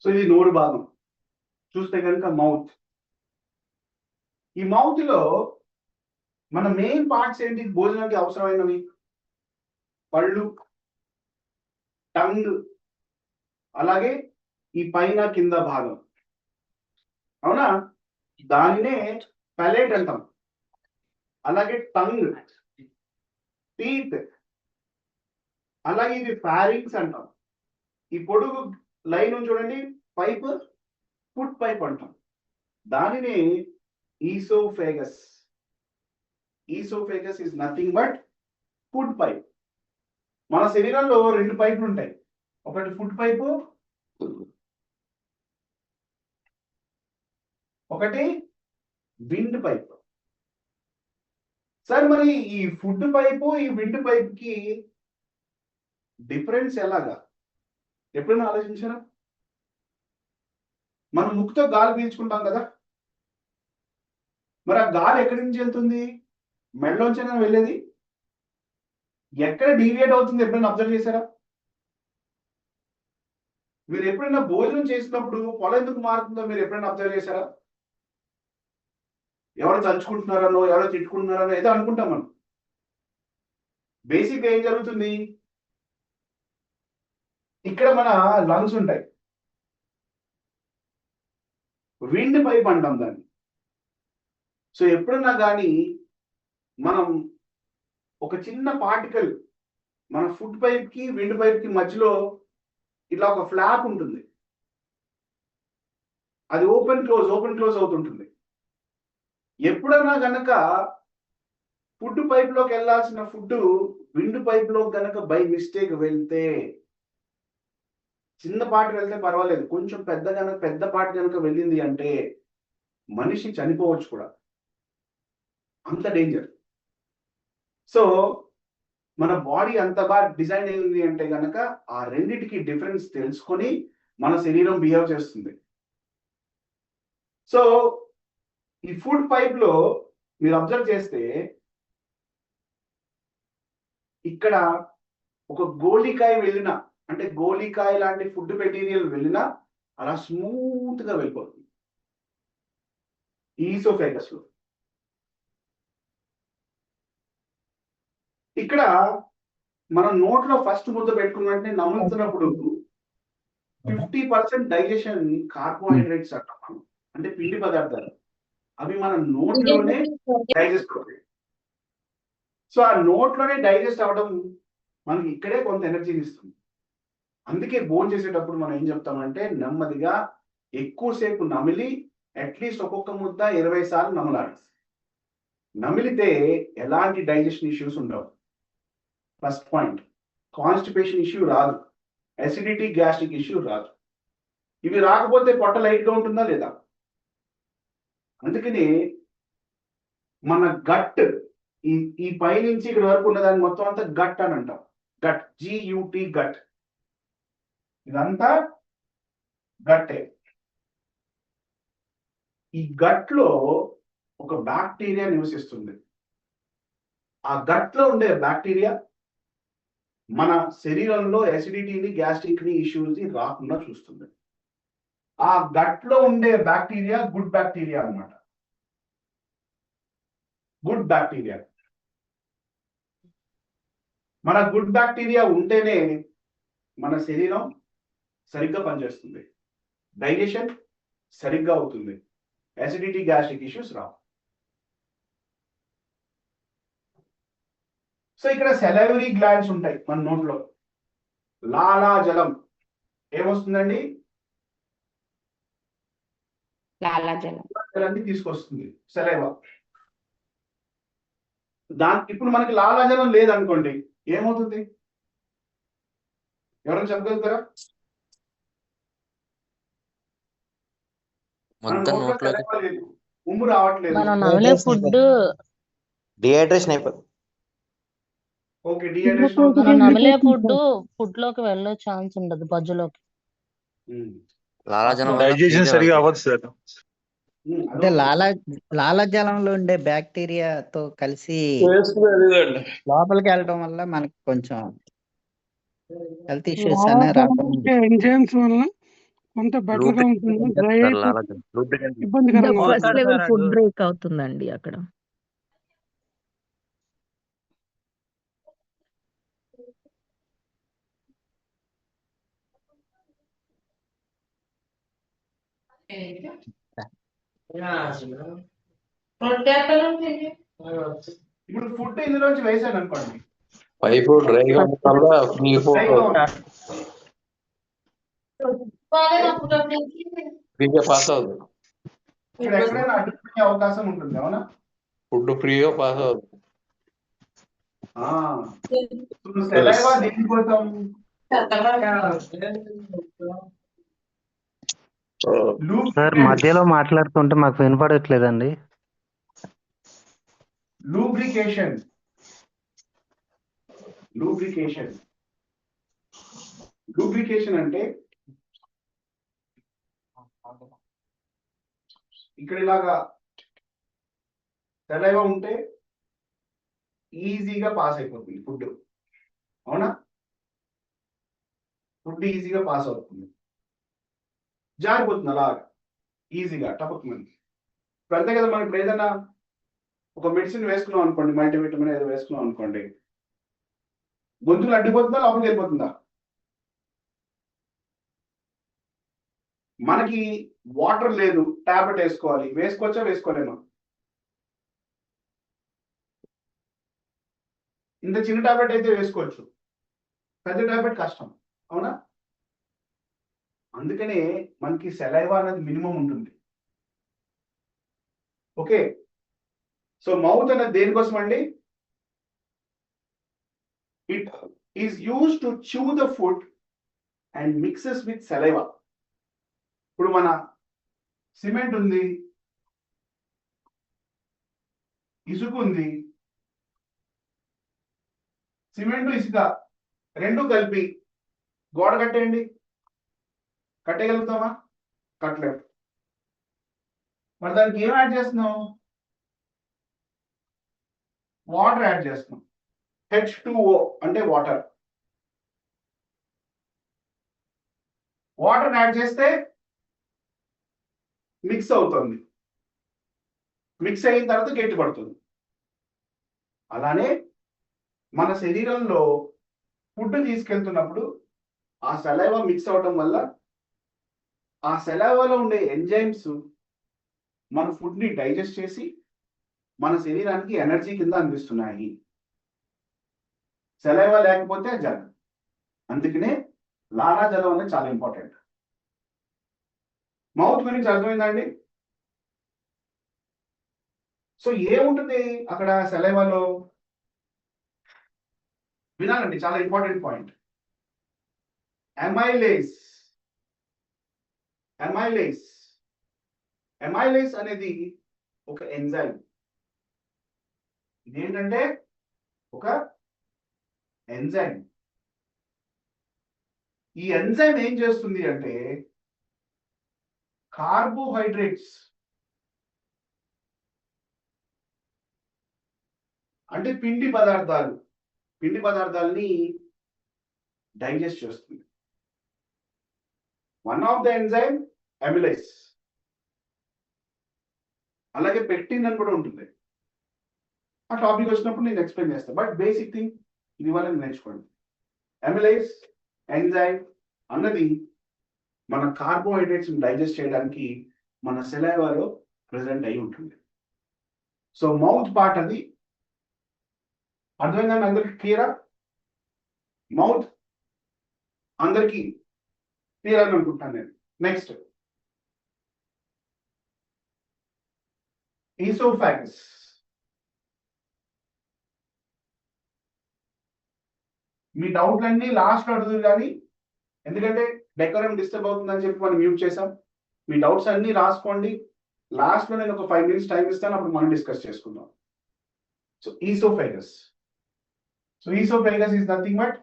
సో ఇది నోరు భాగం. చూస్తే కనుక మౌత్. ఈ మౌత్ లో మన మెయిన్ పార్ట్స్ ఏంటి భోజనానికి అవసరమైనవి? పళ్ళు, టంగ్, అలాగే ఈ పైన కింద భాగం, అవునా? దానినే ప్యాలెట్ అంటాం. అలాగే టంగ్, టీత్, అలాగే ఇది ఫారింగ్స్ అంటాం. ఈ పొడుగు లైన్ చూడండి, పైప్, ఫుడ్ పైప్ అంటాం. దానిని oesophagus. Oesophagus is nothing but food pipe. మన శరీరంలో 2 పైపులు ఉంటాయి, ఒకటి ఫుడ్ పైపు, ఒకటి విండ్ పైప్. సార్ మరి ఈ ఫుడ్ పైపు ఈ విండ్ పైప్ కి డిఫరెన్స్ ఎలాగా ఎప్పుడైనా ఆలోచించారా? మనం ముక్కుతో గాలి పీల్చుకుంటాం కదా, మరి ఆ గాలి ఎక్కడి నుంచి వెళ్తుంది? మెడలోంచైనా వెళ్ళేది. ఎక్కడ డీవియేట్ అవుతుంది ఎప్పుడైనా అబ్జర్వ్ చేశారా? మీరు ఎప్పుడైనా భోజనం చేసినప్పుడు పొల ఎందుకు మారుతుందో మీరు ఎప్పుడైనా అబ్జర్వ్ చేశారా? ఎవరు తలుచుకుంటున్నారనో ఎవరో తిట్టుకుంటున్నారనో ఏదో అనుకుంటాం మనం. బేసిక్ ఏం జరుగుతుంది? ఇక్కడ మన లంగ్స్ ఉంటాయి, విండ్ పైప్ అంటాం దాన్ని. సో ఎప్పుడన్నా కానీ మనం ఒక చిన్న పార్టికల్ మన ఫుడ్ పైప్ కి విండ్ పైప్ కి మధ్యలో ఇట్లా ఒక ఫ్లాప్ ఉంటుంది, అది ఓపెన్ క్లోజ్ అవుతుంటుంది. ఎప్పుడన్నా గనక ఫుడ్ పైప్ లోకి వెళ్ళాల్సిన ఫుడ్ విండ్ పైప్ లో గనక బై మిస్టేక్ వెళ్తే, చిన్న పార్ట్ వెళ్తే పర్వాలేదు, కొంచెం పెద్ద పార్ట్ కనుక వెళ్ళింది అంటే మనిషి చనిపోవచ్చు కూడా, అంత డేంజర్. సో మన బాడీ అంత బాగా డిజైన్ అయింది అంటే గనక ఆ రెండిటికి డిఫరెన్స్ తెలుసుకొని మన శరీరం బిహేవ్ చేస్తుంది. సో ఈ ఫుడ్ పైప్ లో మీరు అబ్జర్వ్ చేస్తే ఇక్కడ ఒక గోళీకాయ వెళ్ళినా, అంటే గోళీకాయ లాంటి ఫుడ్ మెటీరియల్ వెళ్ళినా అలా స్మూత్ గా వెళ్ళిపోతుంది ఈసోఫేగస్ లో. ఇక్కడ మనం నోట్లో ఫస్ట్ ముద్ద పెట్టుకున్న వెంటనే నములుతున్నప్పుడు 50% డైజెషన్ కార్బోహైడ్రేట్స్ అంటాం మనం, అంటే పిండి పదార్థాలు, అవి మన నోట్లోనే డైజెస్ట్ అవుతాయి. సో ఆ నోట్లోనే డైజెస్ట్ అవ్వడం మనకి ఇక్కడే కొంత ఎనర్జీని ఇస్తుంది. అందుకే భోజనం చేసేటప్పుడు మనం ఏం చెప్తామంటే నెమ్మదిగా ఎక్కువసేపు నమిలి అట్లీస్ట్ ఒక్కొక్క ముద్ద 20 సార్లు నమలాలి. నమిలితే ఎలాంటి డైజెషన్ ఇష్యూస్ ఉండవు. ఫస్ట్ పాయింట్, కాన్స్టిపేషన్ ఇష్యూ రాదు, అసిడిటీ గ్యాస్ట్రిక్ ఇష్యూ రాదు. ఇవి రాకపోతే పొట్ట లైట్ గా ఉంటుందా లేదా? అందుకని మన గట్ ఈ పై నుంచి ఇక్కడ వరకు ఉన్నదాన్ని మొత్తం అంతా గట్ అని అంటాం. Gut, GUT, gut. ఇదంతా గట్టే. ఈ గట్ లో ఒక బ్యాక్టీరియా నివసిస్తుంది. ఆ గట్ లో ఉండే బ్యాక్టీరియా మన శరీరంలో అసిడిటీని గ్యాస్ట్రిక్ ని ఇష్యూస్ ని రాకుండా చూస్తుంది. ఆ గట్ లో ఉండే బ్యాక్టీరియా గుడ్ బ్యాక్టీరియా అన్నమాట. Good bacteria. మన గుడ్ బ్యాక్టీరియా ఉంటేనే మన శరీరం సరిగ్గా పనిచేస్తుంది, డైజెషన్ సరిగ్గా అవుతుంది, అసిడిటీ గ్యాస్ట్రిక్ ఇష్యూస్ రావు. సో ఇక్కడ సెలవరీ గ్లాండ్స్ ఉంటాయి మన నోట్లో. లాలాజలం ఏమొస్తుందండి? లాలాజలాన్ని తీసుకొస్తుంది సెలైవా. ఇప్పుడు మనకి లాలాజలం లేదనుకోండి ఏమవుతుంది? ఎవరైనా చెప్పగలుగుతారా? ఉమ్ము రావట్లేదు, మనం నమిలే ఫుడ్ డిహైడ్రేషన్ అయిపోతుంది. ఓకే, డిహైడ్రేషన్ మనం నమిలే ఫుడ్ లోకి వెళ్ళే ఛాన్స్ ఉండదు, బజ్జులోకి. డైజెషన్ సరిగా అవ్వదు సార్. అంటే లాలాజలంలో ఉండే బ్యాక్టీరియాతో కలిసి లోపలికి వెళ్ళడం వల్ల మనకి కొంచెం హెల్త్ ఇష్యూస్ అనేవి రాకుండా ఎంజైమ్స్ వల్ల కొంత బెటర్ గా ఉంటుంది, డ్రై ఇబ్బందికరంగా ఫస్ట్ లెవెల్ ఫుడ్ బ్రేక్ అవుతుందండి అక్కడ. ఇప్పుడు ఫుడ్ ఇందులోంచి వేసాను అనుకోండి, పైపు డ్రైగా ఫ్రీగా పాస్ అవుతుంది, ఇక్కడ ఎక్కడైనా అడ్డుకునే అవకాశం ఉంటుంది, అవునా? ఫుడ్ ఫ్రీగా పాస్ అవుతుంది. సెలైవా దేనికోసం? సార్ మధ్యలో మాట్లాడుతుంటే మాకు వినపడట్లేదండి. లూబ్రికేషన్. లూబ్రికేషన్ లూబ్రికేషన్ అంటే ఇక్కడ ఇలాగా సలైవా ఉంటే ఈజీగా పాస్ అయిపోతుంది ఫుడ్. అవునా? ఫుడ్ ఈజీగా పాస్ అవుతుంది, జారిపోతుంది అలాగా ఈజీగా టపక్మంది. ఇప్పుడు అంతే కదా, మనం ఇప్పుడు ఏదైనా ఒక మెడిసిన్ వేసుకున్నాం అనుకోండి, మల్టీవిటమిన్ ఏదో వేసుకున్నాం అనుకోండి, గొంతులు అడ్డిపోతుందా లోపలికి వెళ్ళిపోతుందా? మనకి వాటర్ లేదు, టాబ్లెట్ వేసుకోవాలి, వేసుకోవచ్చా వేసుకోలేమా? ఇంత చిన్న టాబ్లెట్ అయితే వేసుకోవచ్చు, పెద్ద టాబ్లెట్ కష్టం. అవునా? అందుకనే మనకి సెలైవా అనేది మినిమం ఉంటుంది. ఓకే, సో మౌత్ అనేది దేనికోసం అండి? It is use to chew the food and mixes with saliva. ఇప్పుడు మన సిమెంట్ ఉంది, ఇసుక ఉంది, సిమెంట్ ఇసుక రెండు కలిపి గోడ కట్టేయండి, కట్టగలుగుతామా? కట్టలేము. మరి దానికి ఏం యాడ్ చేస్తున్నాం? వాటర్ యాడ్ చేస్తున్నాం. H2O అంటే వాటర్. వాటర్ యాడ్ చేస్తే మిక్స్ అవుతుంది, మిక్స్ అయిన తర్వాత గట్టి పడుతుంది. అలానే మన శరీరంలో ఫుడ్ తీసుకెళ్తున్నప్పుడు ఆ సలైవా మిక్స్ అవడం వల్ల ఆ సలైవాలో ఉండే ఎంజైమ్స్ మన ఫుడ్ ని డైజెస్ట్ చేసి మన శరీరానికి ఎనర్జీ కింద అందిస్తున్నాయి. సలైవా లేకపోతే జలం. అందుకనే లాలాజలం అనేది చాలా ఇంపార్టెంట్. మౌత్ గురించి అర్థమైందండి? సో ఏముంటుంది అక్కడ సలైవాలో? వినాలండి, చాలా important point. Amylase. Amylase amylase అనేది ఒక ఎంజైమ్. ఇదేంటంటే ఒక ఎంజైమ్. ఈ ఎంజైమ్ ఏం చేస్తుంది అంటే కార్బోహైడ్రేట్స్ అంటే పిండి పదార్థాలని డైజెస్ట్ చేస్తుంది. One of the enzyme amylase. అలాగే పెక్టిన్ అని కూడా ఉంటుంది. ఆ టాపిక్ వచ్చినప్పుడు నేను ఎక్స్ప్లెయిన్ చేస్తాను, బట్ బేసిక్ థింగ్ ఇది వల్ల నేర్చుకోండి. అమిలేస్ ఎంజైమ్ అన్నది మన కార్బోహైడ్రేట్స్ డైజెస్ట్ చేయడానికి మన సెలైవాలో ప్రెసెంట్ అయి ఉంటుంది. సో మౌత్ పార్ట్ అది అర్థమైందని అందరికి క్లియరా? మౌత్ అందరికి క్లియర్ అని అనుకుంటాను నేను. Next oesophagus. మీ డౌట్లన్నీ లాస్ట్ లో అడుగుతారు కానీ, ఎందుకంటే డెకరం డిస్టర్బ్ అవుతుందని చెప్పి మనం మ్యూట్ చేసాం. మీ డౌట్స్ అన్ని రాసుకోండి, లాస్ట్ లో నేను ఒక 5 minutes టైం ఇస్తాను, అప్పుడు మనం డిస్కస్ చేసుకుందాం. So oesophagus. So oesophagus is nothing but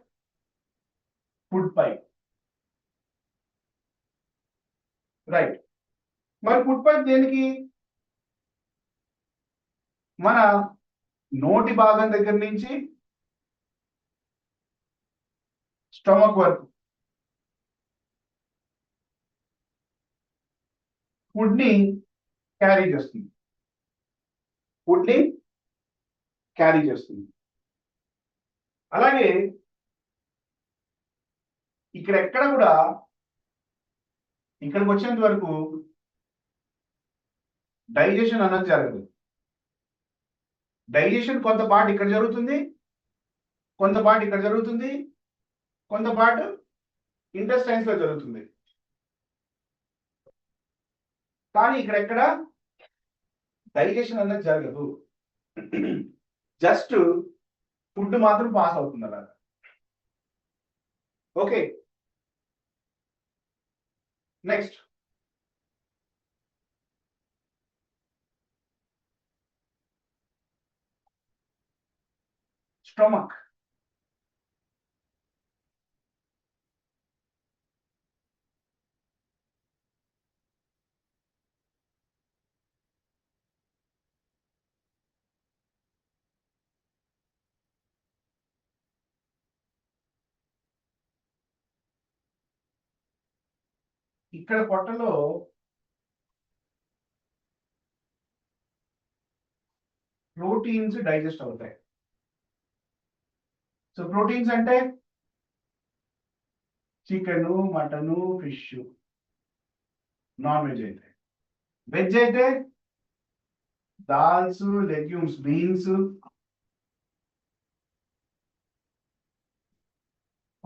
food pipe. Right. మరి ఫుడ్ పైప్ దేనికి? మన నోటి భాగం దగ్గర నుంచి స్టమక్ వరకు ఫుడ్ ని క్యారీ చేస్తుంది. ఫుడ్ ని క్యారీ చేస్తుంది. అలాగే ఇక్కడ ఎక్కడ కూడా ఇక్కడికి వచ్చేంత వరకు డైజెషన్ అన్నది జరగదు. డైజెషన్ కొంత పార్ట్ ఇక్కడ జరుగుతుంది, కొంత పార్ట్ ఇక్కడ జరుగుతుంది, కొంత పార్ట్ ఇంటెస్టైన్స్ లో జరుగుతుంది. కానీ ఇక్కడ ఎక్కడ డైజెషన్ అన్నది జరగదు. జస్ట్ ఫుడ్ మాత్రం పాస్ అవుతుంది అలా. Okay, next stomach. ఇక్కడ పొట్టలో ప్రోటీన్స్ డైజెస్ట్ అవుతాయి. సో ప్రోటీన్స్ అంటే chicken, mutton, fish, non veg అయితే. వెజ్ అయితే దాల్స్, లెగ్యూమ్స్, బీన్స్,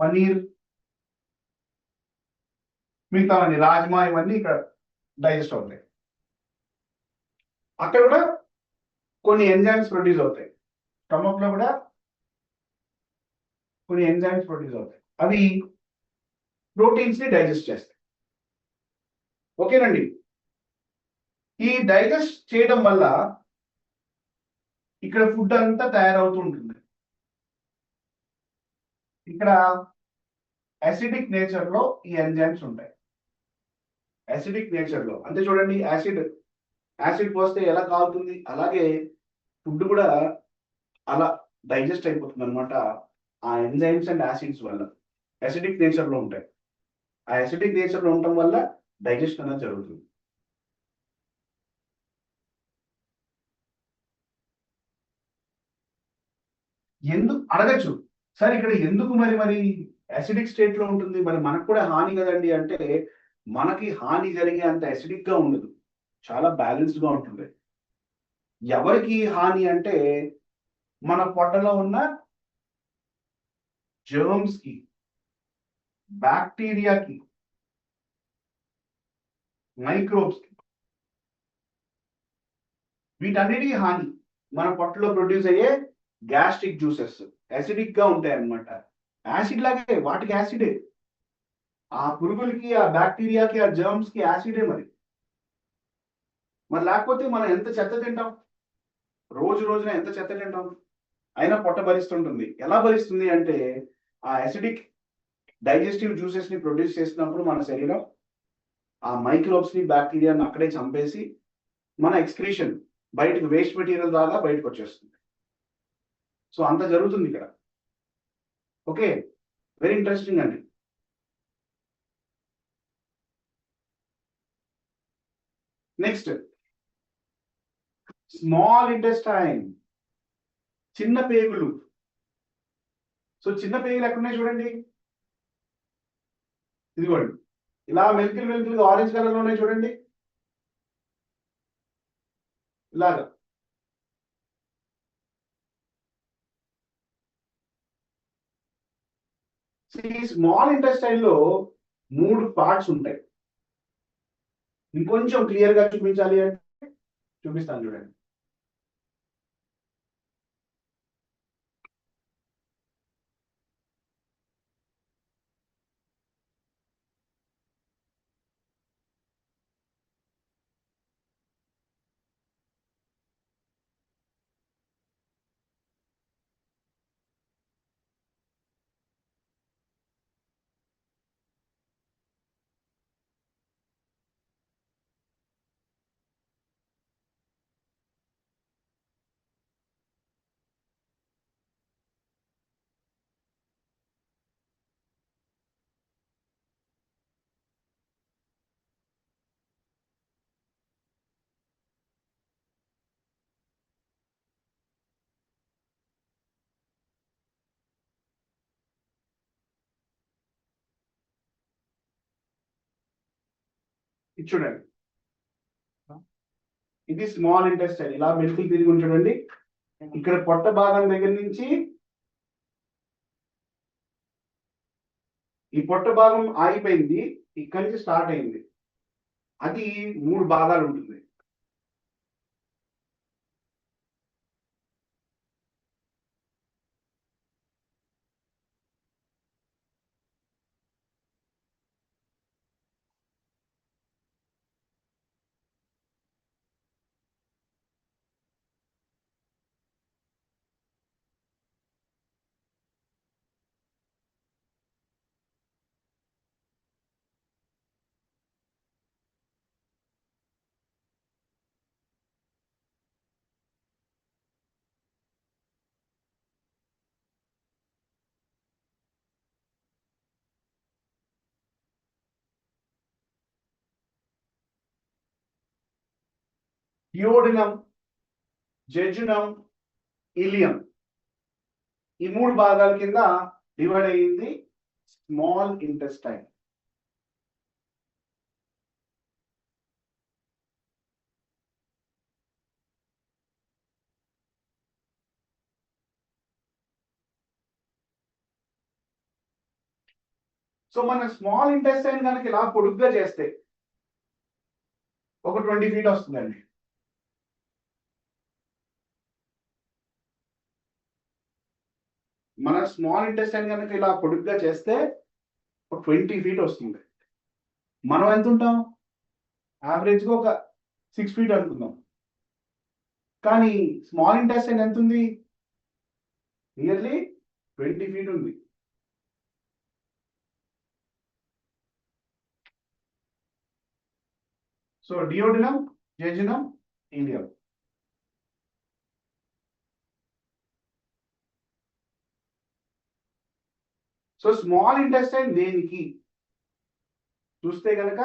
పనీర్, మిగతావన్నీ రాజ్మా, ఇవన్నీ ఇక్కడ డైజెస్ట్ అవుతాయి. అక్కడ కూడా కొన్ని ఎంజైమ్స్ ప్రొడ్యూస్ అవుతాయి. స్టమక్ లో కూడా కొన్ని ఎంజైమ్స్ ప్రొడ్యూస్ అవుతాయి. అవి ప్రోటీన్స్ ని డైజెస్ట్ చేస్తాయి. ఓకేనండి. ఈ డైజెస్ట్ చేయడం వల్ల ఇక్కడ ఫుడ్ అంతా తయారవుతూ ఉంటుంది. ఇక్కడ అసిడిక్ నేచర్ లో ఈ ఎంజైమ్స్ ఉంటాయి. అసిడిక్ నేచర్ లో అంటే చూడండి, యాసిడ్ పోస్తే ఎలా కాలుతుంది, అలాగే ఫుడ్ కూడా అలా డైజెస్ట్ అయిపోతుంది అనమాట. ఆ ఎంజైమ్స్ అండ్ యాసిడ్స్ వల్ల అసిడిక్ నేచర్ లో ఉంటాయి. ఆ అసిడిక్ నేచర్ లో ఉండటం వల్ల డైజెషన్ అనేది జరుగుతుంది. ఎందుకు అడగచ్చు, సార్ ఇక్కడ ఎందుకు మరి అసిడిక్ స్టేట్ లో ఉంటుంది, మరి మనకు కూడా హాని కదండి అంటే, మనకి హాని జరిగే అంత అసిడిక్ గా ఉండదు, చాలా బ్యాలెన్స్డ్ గా ఉంటుంది. ఎవరికి హాని అంటే మన పొట్టలో ఉన్న జర్మ్స్ కి, బ్యాక్టీరియాకి, మైక్రోబ్స్ కి, వీటన్నిటికీ హాని. మన పొట్టలో ప్రొడ్యూస్ అయ్యే గ్యాస్ట్రిక్ జ్యూసెస్ యాసిడిక్ గా ఉంటాయి అన్నమాట. యాసిడ్ లాగే వాటికి యాసిడే, ఆ పురుగులకి, ఆ బ్యాక్టీరియాకి, ఆ జర్మ్స్ కి యాసిడే. మరి లేకపోతే మనం ఎంత చెత్త తింటాం, రోజున ఎంత చెత్త తింటాం, అయినా పొట్ట భరిస్తుంటుంది. ఎలా భరిస్తుంది అంటే, ఆ యాసిడిక్ డైజెస్టివ్ జ్యూసెస్ ని ప్రొడ్యూస్ చేసినప్పుడు మన శరీరం ఆ మైక్రోబ్స్ ని, బ్యాక్టీరియాని అక్కడే చంపేసి మన ఎక్స్క్రీషన్ బయటకు, వేస్ట్ మెటీరియల్ ద్వారా బయటకు వచ్చేస్తుంది. సో అంత జరుగుతుంది ఇక్కడ. ఓకే, వెరీ ఇంట్రెస్టింగ్ అండి. నెక్స్ట్ స్మాల్ ఇంటెస్టైన్, చిన్న పేగులు. సో చిన్న పేగులు ఎక్కడున్నాయి చూడండి, ఇదిగోండి ఇలా మెలికలు ఆరెంజ్ కలర్ లో ఉన్నాయి చూడండి, ఇలాగా. ఈ స్మాల్ ఇంటెస్టైన్ లో 3 పార్ట్స్ ఉంటాయి. ఇంకొంచెం క్లియర్ గా చూపించాలి అంటే చూపిస్తాను చూడండి. ఇది చూడండి, ఇది స్మాల్ ఇంటెస్టైన్, ఇలా మెలికలు తిరిగి ఉంది చూడండి. ఇక్కడ పొట్ట భాగం దగ్గర నుంచి, ఈ పొట్ట భాగం ఆగిపోయింది, ఇక్కడి నుంచి స్టార్ట్ అయింది. అది 3 భాగాలు ఉంటుంది. Duodenum, jejunum, ileum. ఈ 3 భాగాల కింద డివైడ్ అయ్యింది స్మాల్ ఇంటెస్టైన్. సో మన స్మాల్ ఇంటెస్టైన్ కనుక ఇలా పొడుగ్గా చేస్తే ఒక 20 feet వస్తుందండి. మన స్మాల్ ఇంటెస్టైన్ కనుక ఇలా పొడుగ్గా చేస్తే ఒక 20 feet వస్తుంది. మనం ఎంత ఉంటాం? యావరేజ్గా ఒక 6 feet అనుకుందాం. కానీ స్మాల్ ఇంటెస్టైన్ ఎంత ఉంది? నియర్లీ 20 feet ఉంది. So duodenum, jejunum, ileum. So small intestine దేనికి చూస్తే కనుక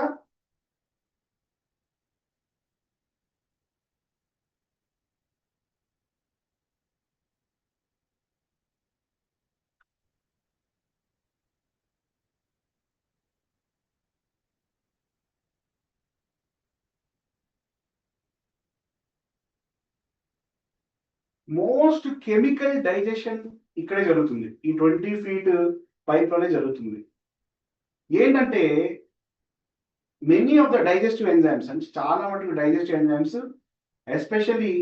మోస్ట్ కెమికల్ డైజెషన్ ఇక్కడే జరుగుతుంది. ఈ 20 feet పైప్ లోనే జరుగుతుంది. ఏంటంటే many of the digestive enzymes, అంటే చాలా మటుకు డైజెస్టివ్ ఎంజైమ్స్ ఎస్పెషల్లీ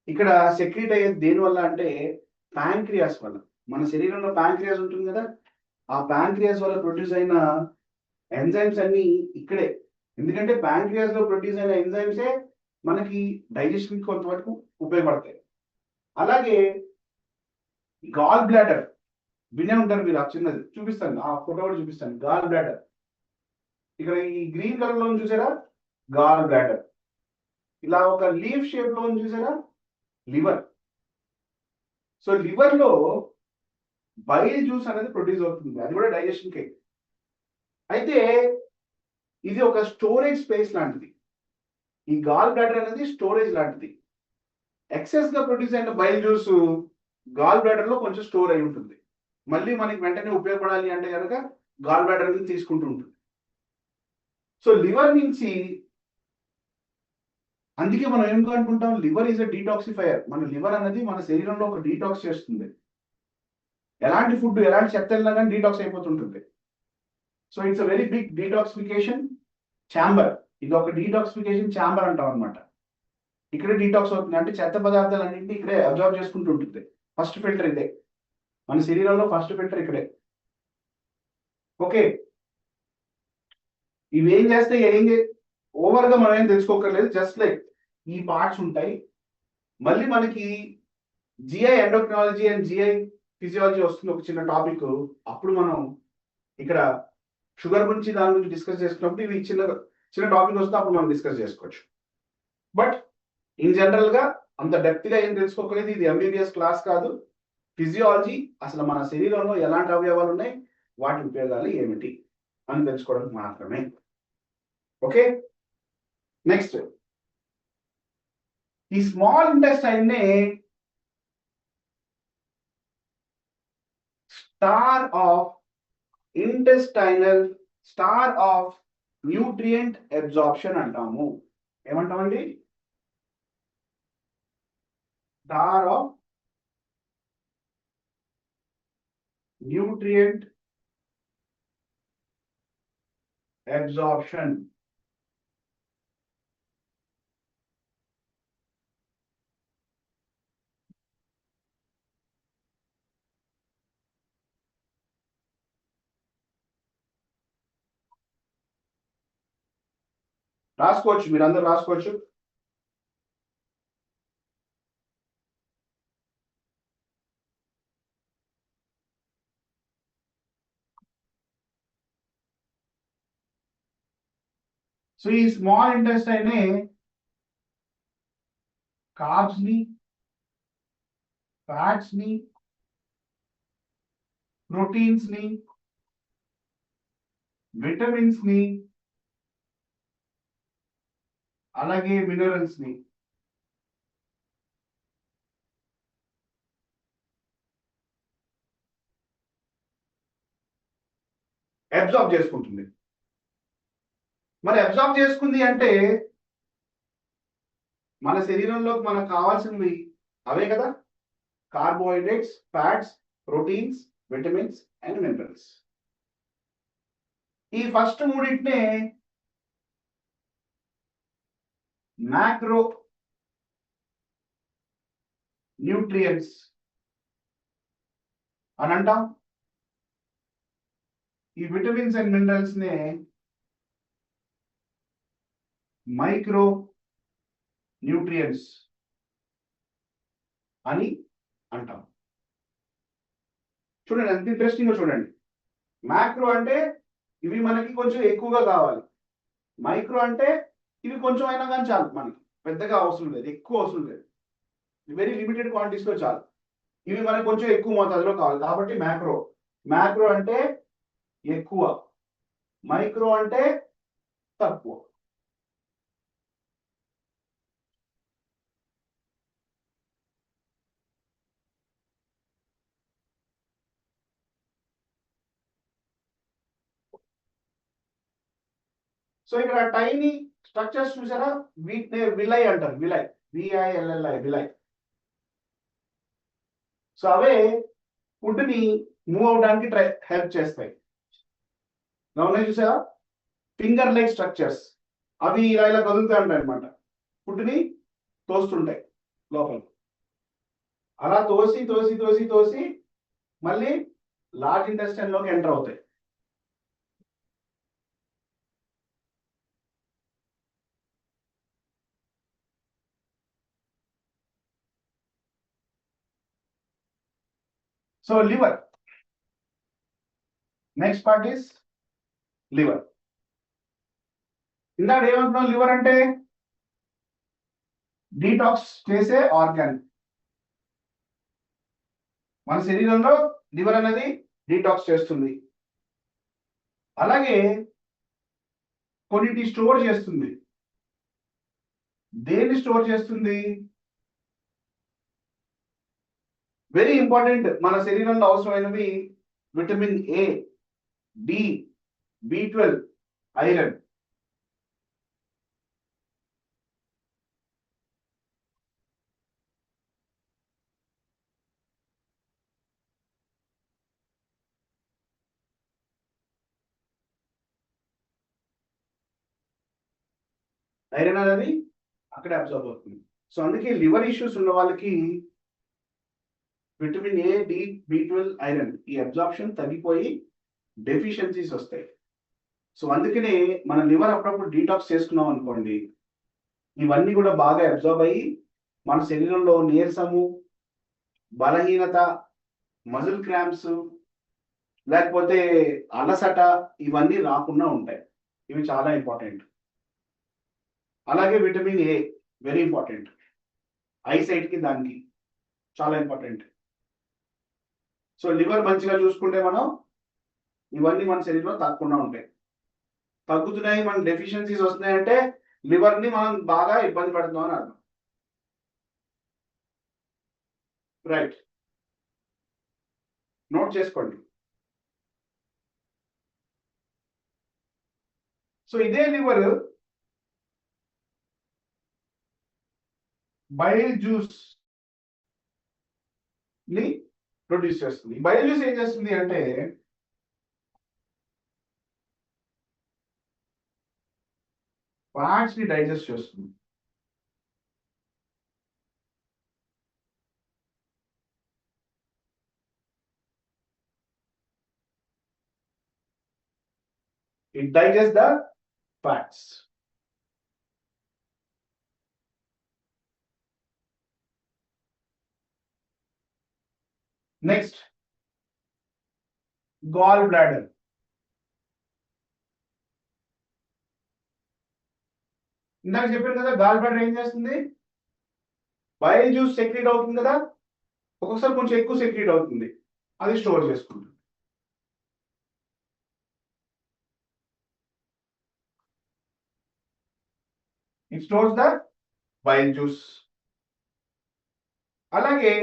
ఇక్కడ సెక్రీట్ అయ్యేది దేని వల్ల అంటే ప్యాంక్రియాస్ వల్ల. మన శరీరంలో ప్యాంక్రియాస్ ఉంటుంది కదా, ఆ ప్యాంక్రియాస్ వల్ల ప్రొడ్యూస్ అయిన ఎంజైమ్స్ అన్ని ఇక్కడే. ఎందుకంటే ప్యాంక్రియాస్ లో ప్రొడ్యూస్ అయిన ఎంజైమ్సే మనకి డైజెషన్ కొంతవరకు ఉపయోగపడతాయి. అలాగే గాల్ బ్లాడర్ వినే ఉంటారు మీరు, ఆ చిన్నది చూపిస్తాను, ఆ ఫోటో కూడా చూపిస్తాను. గాల్ బ్లాడర్ ఇక్కడ ఈ గ్రీన్ కలర్ లో చూసారా, గాల్ బ్లాడర్. ఇలా ఒక లీఫ్ షేప్ లో చూసారా, లివర్. సో లివర్ లో బైల్ జ్యూస్ అనేది ప్రొడ్యూస్ అవుతుంది, అది కూడా డైజెషన్ కే. అయితే ఇది ఒక స్టోరేజ్ స్పేస్ లాంటిది. ఈ గాల్ బ్లాడర్ అనేది స్టోరేజ్ లాంటిది. ఎక్సెస్ గా ప్రొడ్యూస్ అయిన బైల్ జ్యూస్ గాల్ బ్లాడర్ లో కొంచెం స్టోర్ అయి ఉంటుంది. మళ్ళీ మనకి వెంటనే ఉపయోగపడాలి అంటే కనుక గాల్ బ్లాడర్ నుంచి తీసుకుంటూ ఉంటుంది. సో లివర్ నుంచి, అందుకే మనం ఏం అనుకుంటాం, లివర్ ఈజ్ అ డీటాక్సిఫైయర్. మన లివర్ అనేది మన శరీరంలో ఒక డీటాక్స్ చేస్తుంది. ఎలాంటి ఫుడ్, ఎలాంటి చెత్త వెళ్ళినా కానీ డీటాక్స్ అయిపోతుంటుంది. So it's a very big detoxification chamber. ఇది ఒక డీటాక్సిఫికేషన్ ఛాంబర్ అంటాం అనమాట. ఇక్కడే డీటాక్స్ అవుతుంది, అంటే చెత్త పదార్థాలు అన్నింటినీ ఇక్కడే అబ్జర్వ్ చేసుకుంటూ ఉంటుంది. ఫస్ట్ ఫిల్టర్ ఇదే, మన శరీరంలో ఫస్ట్ ఫిల్టర్ ఇక్కడే. ఓకే, ఇవి ఏం చేస్తే ఓవర్ గా మనం ఏం తెలుసుకోకర్లేదు, జస్ట్ లైక్ ఈ పార్ట్స్ ఉంటాయి. మళ్ళీ మనకి GI endocrinology and GI physiology వస్తుంది, ఒక చిన్న టాపిక్. అప్పుడు మనం ఇక్కడ షుగర్ గురించి దాని గురించి డిస్కస్ చేసుకున్నప్పుడు ఇవి చిన్న చిన్న టాపిక్ వస్తే అప్పుడు మనం డిస్కస్ చేసుకోవచ్చు. బట్ ఇన్ జనరల్ గా అంత డెప్త్ గా ఏం తెలుసుకోకలేదు. ఇది ఎంబీబీఎస్ క్లాస్ కాదు, ఫిజియాలజీ. అసలు మన శరీరంలో ఎలాంటి అవయవాలు ఉన్నాయి, వాటి ఉపయోగాలు ఏమిటి అని తెలుసుకోవడానికి మాత్రమే. ఓకే, నెక్స్ట్ ఈ స్మాల్ ఇంటెస్టైన్ నే star of intestinal, star of nutrient absorption అంటాము. ఏమంటామండి? Star of nutrient absorption. రాసుకోవచ్చు, మీరందరూ రాసుకోవచ్చు. సో ఈ స్మాల్ ఇంటెస్టైన్ నే కార్బ్స్ ని, ఫ్యాట్స్ ని, ప్రోటీన్స్ ని, విటమిన్స్ ని, అలాగే మినరల్స్ ని అబ్జార్బ్ చేసుకుంటుంది. మరి అబ్జార్బ్ చేసుకుంది అంటే మన శరీరంలోకి మనకు కావాల్సినవి అవే కదా, carbohydrates, fats, proteins, vitamins and minerals. ఈ ఫస్ట్ మూడింటినే మ్యాక్రో న్యూట్రియంట్స్ అని అంటాం. ఈ విటమిన్స్ అండ్ మినరల్స్ నే మైక్రో న్యూట్రియంట్స్ అని అంటాం. చూడండి ఎంత ఇంట్రెస్టింగ్ చూడండి. మ్యాక్రో అంటే ఇవి మనకి కొంచెం ఎక్కువగా కావాలి, మైక్రో అంటే ఇవి కొంచెం అయినా కానీ చాలు, మనకి పెద్దగా అవసరం లేదు, ఎక్కువ అవసరం లేదు, వెరీ లిమిటెడ్ క్వాంటిటీస్లో చాలు. ఇవి మనకి కొంచెం ఎక్కువ మోతాదులో కావాలి కాబట్టి మ్యాక్రో. మ్యాక్రో అంటే ఎక్కువ, మైక్రో అంటే తక్కువ. సో ఇక్కడ టైనీ స్ట్రక్చర్స్ చూసారా, వీటిని విలై అంటారు, విలై, విఐఎల్ఎల్ఐ, విలై. సో అవే ఫుడ్ ని మూవ్ అవడానికి హెల్ప్ చేస్తాయి. గమనించి చూసారా, ఫింగర్ లైక్ స్ట్రక్చర్స్, అవి ఇలా ఇలా కదులుతూ ఉంటాయి అనమాట, ఫుడ్ ని తోస్తుంటాయి లోపల. అలా తోసి తోసి తోసి తోసి మళ్ళీ లార్జ్ ఇంటెస్టైన్ లోకి ఎంటర్ అవుతాయి. So liver, next part is liver. ఇందాక ఏమంటున్నాం, లివర్ అంటే డీటాక్స్ చేసే ఆర్గాన్. మన శరీరంలో లివర్ అనేది డీటాక్స్ చేస్తుంది, అలాగే కొన్నిటి స్టోర్ చేస్తుంది. దేన్ని స్టోర్ చేస్తుంది? వెరీ ఇంపార్టెంట్, మన శరీరంలో అవసరమైనవి vitamin A, D, B12, iron. Iron అనేది అక్కడే అబ్జర్వ్ అవుతుంది. సో అందుకే లివర్ ఇష్యూస్ ఉన్న వాళ్ళకి vitamin A, D, B12, iron ఈ అబ్జార్ప్షన్ తగ్గిపోయి డెఫిషియన్సీస్ వస్తాయి. సో అందుకనే మన లివర్ అప్పుడప్పుడు డీటాక్స్ చేసుకున్నాం అనుకోండి, ఇవన్నీ కూడా బాగా అబ్జర్వ్ అయ్యి మన శరీరంలో నీరసము, బలహీనత, మజిల్ క్రాంప్స్, లేకపోతే అలసట ఇవన్నీ రాకుండా ఉంటాయి. ఇవి చాలా ఇంపార్టెంట్. అలాగే vitamin a very important, eyesight కి దానికి చాలా ఇంపార్టెంట్. సో లివర్ మంచిగా చూసుకుంటే మనం ఇవన్నీ మన శరీరంలో తగ్గకుండా ఉంటాయి. తగ్గుతున్నాయి, మన డెఫిషియన్సీస్ వస్తున్నాయంటే లివర్ ని మనం బాగా ఇబ్బంది పడుతున్నాం అని అర్థం. రైట్, నోట్ చేసుకోండి. సో ఇదే లివర్ బైల్ జ్యూస్ ని ప్రొడ్యూస్ చేస్తుంది. బైల్ జ్యూస్ ఏం చేస్తుంది అంటే ఫ్యాట్స్ ని డైజెస్ట్ చేస్తుంది. It digests the fats. Next, gallbladder. ఇందాక చెప్పాను కదా, గాల్ బ్లాడర్ ఏం చేస్తుంది, బైల్ జ్యూస్ సెక్రీట్ అవుతుంది కదా, ఒక్కొక్కసారి కొంచెం ఎక్కువ సెక్రీట్ అవుతుంది, అది స్టోర్ చేసుకుంటుంది. It stores the bile juice. అలాగే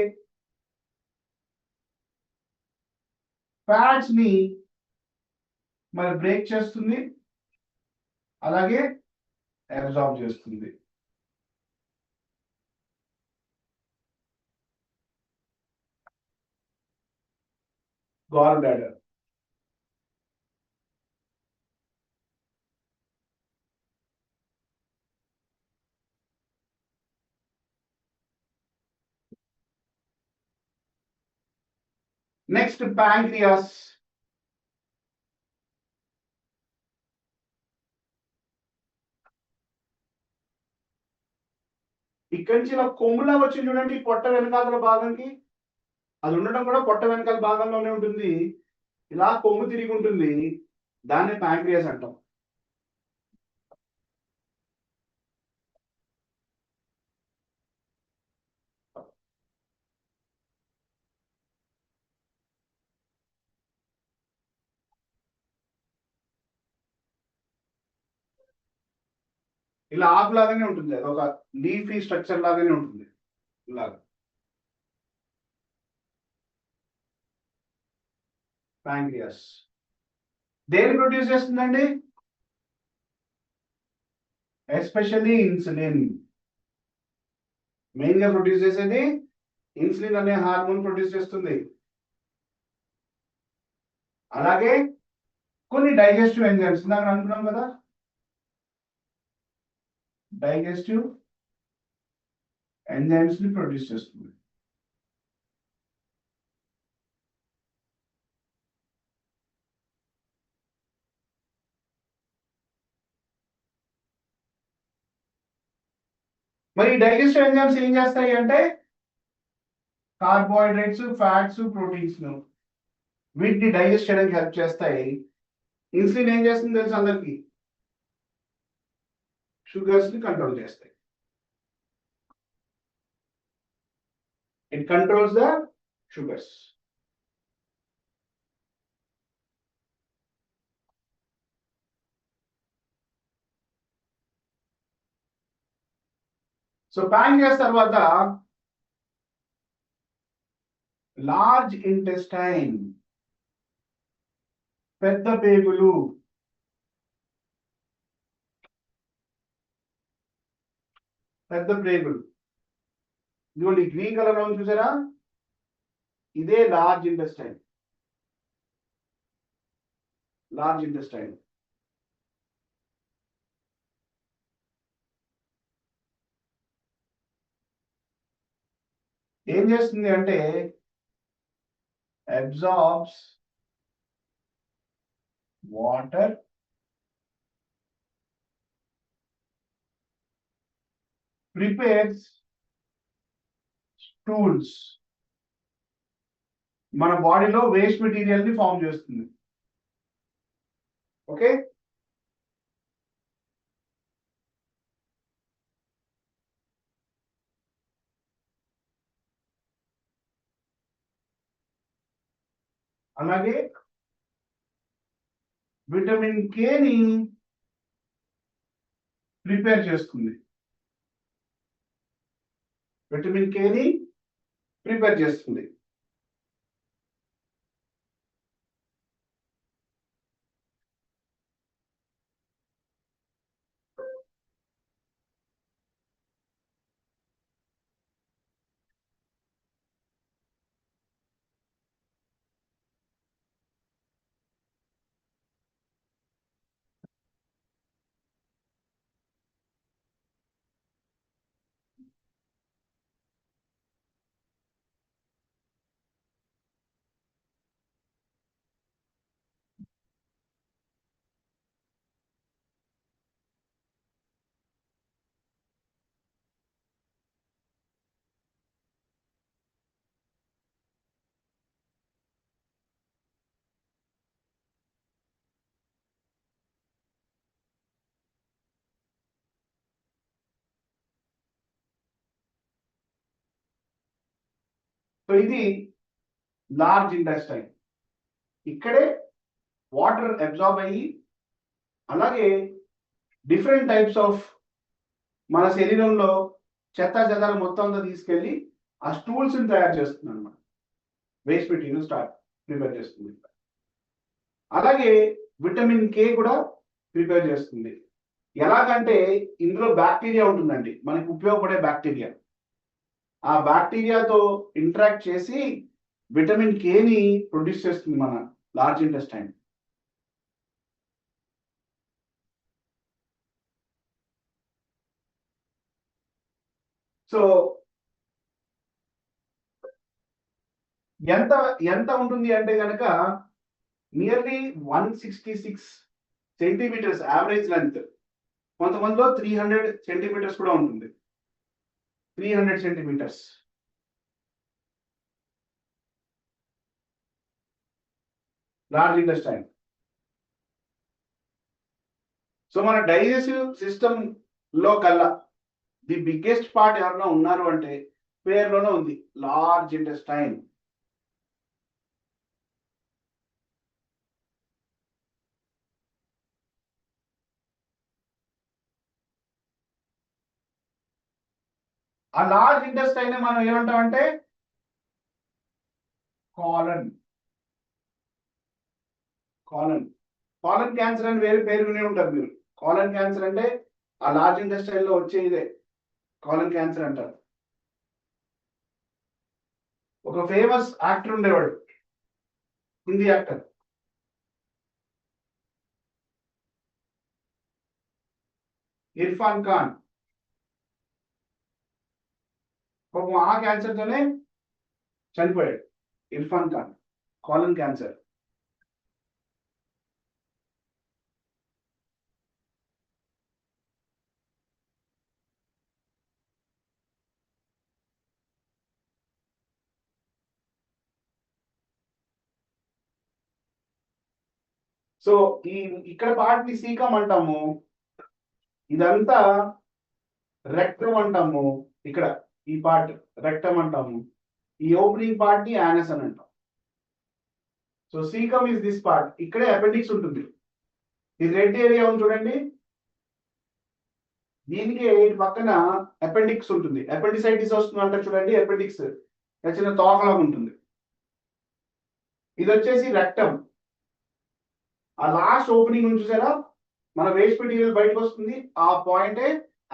ఫ్యాట్స్ ని మరి బ్రేక్ చేస్తుంది, అలాగే అబ్జార్బ్ చేస్తుంది. Gallbladder, next pancreas. ఇక్కడి నుంచి ఇలా కొమ్ములా వచ్చింది చూడండి పొట్ట వెనకాల భాగంకి, అది ఉండడం కూడా పొట్ట వెనకాల భాగంలోనే ఉంటుంది. ఇలా కొమ్ము తిరిగి ఉంటుంది, దాన్ని ప్యాంక్రియాస్ అంటాం. ఇలా ఆకు లాగానే ఉంటుంది, అది ఒక లీఫీ స్ట్రక్చర్ లాగానే ఉంటుంది ఇలాగా. ప్యాంక్రియాస్ దేని ప్రొడ్యూస్ చేస్తుందండి? Especially insulin. మెయిన్ గా ప్రొడ్యూస్ చేసేది ఇన్సులిన్ అనే హార్మోన్ ప్రొడ్యూస్ చేస్తుంది. అలాగే కొన్ని డైజెస్టివ్ ఎంజైమ్స్ ఇందాక అనుకున్నాం కదా, డైజెస్టివ్ ఎంజైమ్స్ ని ప్రొడ్యూస్ చేస్తుంది. మరి డైజెస్టివ్ ఎంజైమ్స్ ఏం చేస్తాయి అంటే కార్బోహైడ్రేట్స్, ఫ్యాట్స్, ప్రోటీన్స్ వీటిని డైజెస్ట్ చేయడానికి హెల్ప్ చేస్తాయి. ఇన్సులిన్ ఏం చేస్తుంది తెలుసు అందరికి? షుగర్స్ ని కంట్రోల్ చేస్తాయి. It controls the sugars. So pancreas తర్వాత లార్జ్ ఇంటెస్టైన్, పెద్ద పేగులు. పెద్ద పేగులు ఇదిగోండి గ్రీన్ కలర్ లో చూసారా, ఇదే లార్జ్ ఇంటెస్టైన్. లార్జ్ ఇంటెస్టైన్ ఏం చేస్తుంది అంటే అబ్జార్బ్స్ వాటర్, ప్రిపేర్స్ స్టూల్స్. మన బాడీలో వేస్ట్ మెటీరియల్ ని ఫామ్ చేస్తుంది. ఓకే, అలాగే విటమిన్ ని ప్రిపేర్ చేస్తుంది. విటమిన్ ని ప్రిపేర్ చేస్తుంది. సో ఇది లార్జ్ ఇంటెస్టైన్. ఇక్కడే వాటర్ అబ్జార్బ్ అయ్యి అలాగే డిఫరెంట్ టైప్స్ ఆఫ్ మన శరీరంలో చెత్త చెదారం మొత్తం అంతా తీసుకెళ్ళి ఆ స్టూల్స్ ని తయారు చేస్తుంది అనమాట. వేస్ట్ మెటీరియల్ ప్రిపేర్ చేస్తుంది. అలాగే విటమిన్ కే కూడా ప్రిపేర్ చేస్తుంది. ఎలాగంటే ఇందులో బ్యాక్టీరియా ఉంటుందండి, మనకి ఉపయోగపడే బ్యాక్టీరియా. ఆ బ్యాక్టీరియాతో ఇంటరాక్ట్ చేసి విటమిన్ కేని ప్రొడ్యూస్ చేస్తుంది మన లార్జ్ ఇంటెస్టైన్. సో ఎంత ఎంత ఉంటుంది అంటే కనుక నియర్లీ 166 సెంటీమీటర్స్ యావరేజ్ లెంత్. కొంతమందిలో 300 సెంటీమీటర్స్ కూడా ఉంటుంది. 300 సెంటీమీటర్స్. Large intestine. సో మన డైజెస్టివ్ సిస్టమ్ లో కల్లా ది బిగ్గెస్ట్ పార్ట్ ఎవరైనా ఉన్నారు అంటే పేరులోనే ఉంది, లార్జ్ ఇంటెస్టైన్. ఆ లార్జ్ ఇంటెస్టైన్ మనం ఏమంటామంటే కాలన్. కాలన్ కాలన్ క్యాన్సర్ అని వేరే పేరు వినే ఉంటారు మీరు. కాలన్ క్యాన్సర్ అంటే ఆ లార్జ్ ఇంటెస్టైన్ లో వచ్చే ఇదే కాలన్ క్యాన్సర్ అంటారు. ఒక ఫేమస్ యాక్టర్ ఉండేవాడు, హిందీ యాక్టర్, ఇర్ఫాన్ ఖాన్. పాపం ఆ క్యాన్సర్ తోనే చనిపోయాడు Irfan Khan, colon cancer. So ఇక్కడ పార్ట్ని సీకం అంటాము, ఇదంతా రెక్టం అంటాము. ఇక్కడ ఈ పార్ట్ రెక్టం అంటాము, ఈ ఓపెనింగ్ పార్ట్ ని యానస్ అని అంటాం. So caecum is this part. ఇక్కడే అపెండిక్స్ ఉంటుంది. ఈ రెడ్ ఏరియా ఉంది చూడండి, దీనికి పక్కన అపెండిక్స్ ఉంటుంది. అపెండిసైటిస్ వస్తుంది అంటారు చూడండి, అపెండిక్స్ చిన్న తోకలాగా ఉంటుంది. ఇది వచ్చేసి రెక్టమ్. ఆ లాస్ట్ ఓపెనింగ్ నుంచి చూసారా, మన వేస్ట్ మెటీరియల్ బయటకు వస్తుంది, ఆ పాయింటే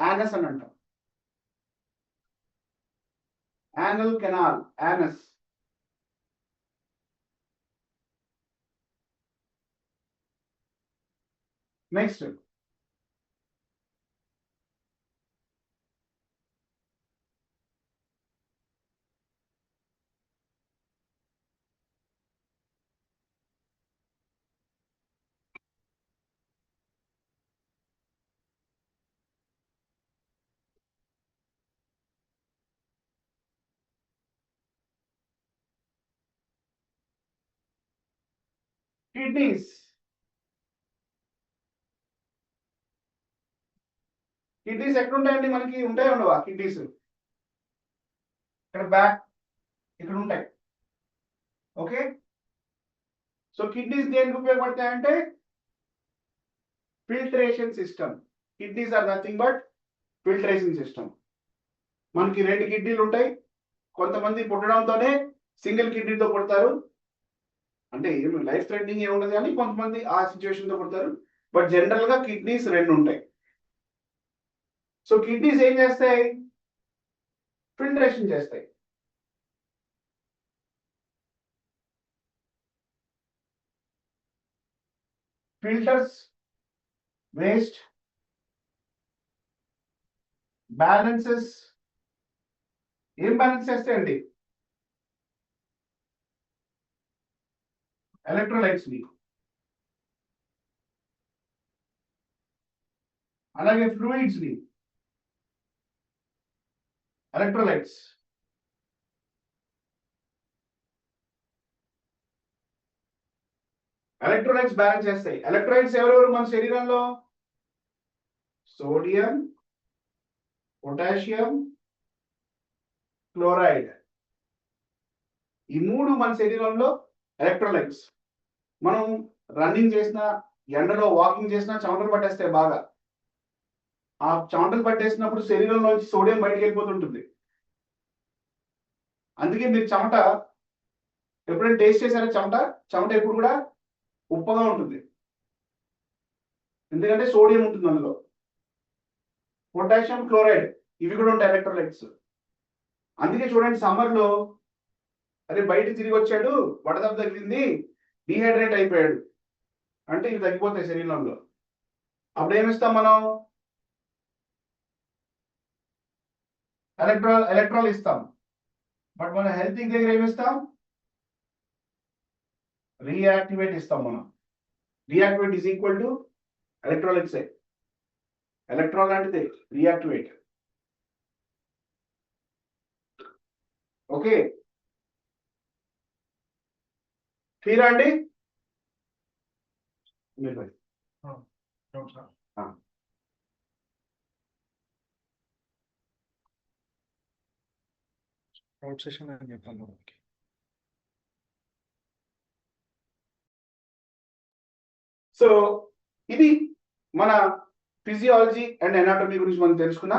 యానస్ అని అంటాం. Anal canal, anus. Next kidneys. Kidneys ఎక్కడ ఉంటాయండి మనకి? ఉంటాయి ఉండవా కిడ్నీస్? ఇక్కడ బ్యాక్, ఇక్కడ ఉంటాయి. ఓకే, సో కిడ్నీస్ దేనికి ఉపయోగపడతాయంటే filtration system. Kidneys are nothing but filtration system. మనకి 2 కిడ్నీలు ఉంటాయి. కొంతమంది పుట్టడంతోనే సింగిల్ కిడ్నీతో పుడతారు, అంటే ఏమి లైఫ్ థ్రెటనింగ్ ఏముండదు, కానీ కొంతమంది ఆ సిచ్యువేషన్ తో పుడతారు. బట్ జనరల్ గా కిడ్నీస్ 2 ఉంటాయి. సో కిడ్నీస్ ఏం చేస్తాయి? ఫిల్టరేషన్ చేస్తాయి. Filters waste, balances. ఏం బ్యాలెన్స్ చేస్తాయండి? ఎలక్ట్రోలైట్స్ ని, అలాగే ఫ్లూయిడ్స్ ని. ఎలక్ట్రోలైట్స్, ఎలక్ట్రోలైట్స్ బ్యాలెన్స్ చేస్తాయి. ఎలక్ట్రోలైట్స్ ఎవరెవరు మన శరీరంలో? Sodium, potassium, chloride. ఈ 3 మన శరీరంలో ఎలక్ట్రోలైట్స్. మనం రన్నింగ్ చేసినా, ఎండలో వాకింగ్ చేసినా చెమటలు పట్టేస్తాయి బాగా. ఆ చెమటలు పట్టేసినప్పుడు శరీరంలోంచి సోడియం బయటకు వెళ్ళిపోతుంటుంది. అందుకే మీరు చెమట ఎప్పుడైనా టేస్ట్ చేశారా? చెమట ఎప్పుడు కూడా ఉప్పగా ఉంటుంది, ఎందుకంటే సోడియం ఉంటుంది అందులో. పొటాషియం క్లోరైడ్ ఇవి కూడా ఉంటాయి ఎలక్ట్రోలైట్స్. అందుకే చూడండి సమ్మర్ లో అరే బయట తిరిగి వచ్చాడు, వడదెబ్బ తగిలింది, డీహైడ్రేట్ అయిపోయాడు అంటే ఇవి తగ్గిపోతాయి శరీరంలో. అప్పుడు ఏమిస్తాం మనం? ఎలక్ట్రాల్ ఇస్తాం. బట్ మన హెల్త్ దగ్గర ఏమిస్తాం? రీయాక్టివేట్ ఇస్తాం మనం. Reactivate is equal to ఎలక్ట్రాలైట్స్. Electoral అంటే రీయాక్టివేట్. ఓకే, క్లియర్ అండి? సో ఇది మన ఫిజియాలజీ అండ్ ఎనాటమీ గురించి మనం తెలుసుకున్న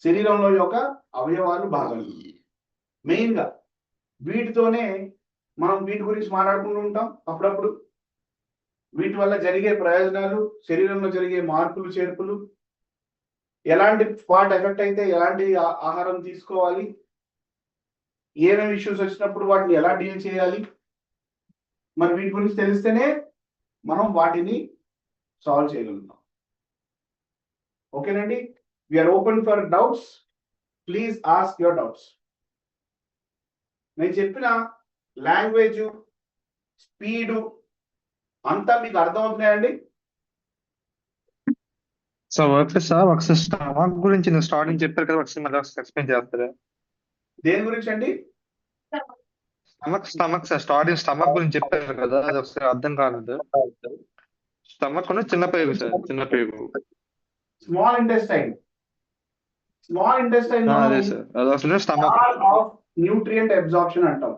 శరీరంలో యొక్క అవయవాలు భాగాలు. మెయిన్ గా వీటితోనే మనం వీటి గురించి మాట్లాడుకుంటూ ఉంటాం అప్పుడప్పుడు. వీటి వల్ల జరిగే ప్రయోజనాలు, శరీరంలో జరిగే మార్పులు చేర్పులు, ఎలాంటి పార్ట్ ఎఫెక్ట్ అయితే ఎలాంటి ఆహారం తీసుకోవాలి, ఏమేమి ఇష్యూస్ వచ్చినప్పుడు వాటిని ఎలా డీల్ చేయాలి, మరి వీటి గురించి తెలిస్తేనే మనం వాటిని సాల్వ్ చేయగలుగుతాం. ఓకేనండి, we're open for doubts. Please ask your doubts. నేను చెప్పిన లాంగ్వేజ్, స్పీడు అంతా మీకు అర్థమవుతున్నాయండి? సార్ ఒకసారి స్టమక్ గురించి నేను స్టార్టింగ్ చెప్పారు కదా, ఒకసారి మళ్ళీ ఎక్స్ప్లెయిన్ చేస్తారా? దేని గురించి అండి? స్టమక్ సార్, స్టార్టింగ్ స్టమక్ గురించి చెప్పారు కదా, అది ఒకసారి అర్థం కాలేదు. స్టమక్ చిన్న పేగు సార్, చిన్న పేగు. Small intestine. స్మాల్ ఇంటెస్టైన్ అదే సార్, అది అసలు స్టమక్ ఆఫ్ న్యూట్రియంట్ అబ్జార్ప్షన్ అంటాం.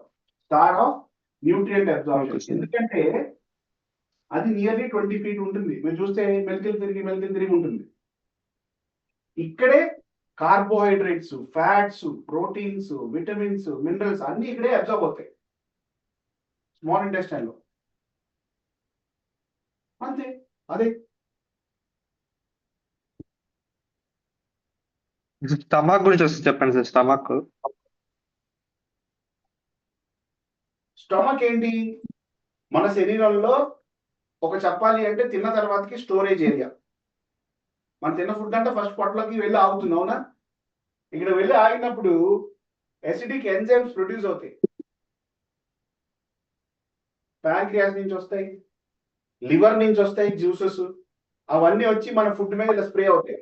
Star of nutrient absorption. ఎందుకంటే అది నియర్లీ 20 feet ఉంటుంది. మీరు చూస్తే మెలికలు తిరిగి ఉంటుంది. ఇక్కడే carbohydrates, fats, proteins, vitamins, minerals అన్ని ఇక్కడే అబ్జర్వ్ అవుతాయి స్మాల్ ఇంటెస్టైన్ లో. అంతే. అదే స్టమక్ గురించి వస్తుంది చెప్పండి సార్. స్టమక్ ఏంటి? మన శరీరంలో ఒక చెప్పాలి అంటే తిన్న తర్వాతకి స్టోరేజ్ ఏరియా. మనం తిన్న ఫుడ్ అంటే ఫస్ట్ పొట్టలోకి వెళ్ళి ఆగుతుంది, అవునా? ఇక్కడ వెళ్ళి ఆగినప్పుడు ఎసిడిక్ ఎంజైమ్స్ ప్రొడ్యూస్ అవుతాయి. ప్యాంక్రియాస్ నుంచి వస్తాయి, లివర్ నుంచి వస్తాయి జ్యూసెస్. అవన్నీ వచ్చి మన ఫుడ్ మీద ఇలా స్ప్రే అవుతాయి.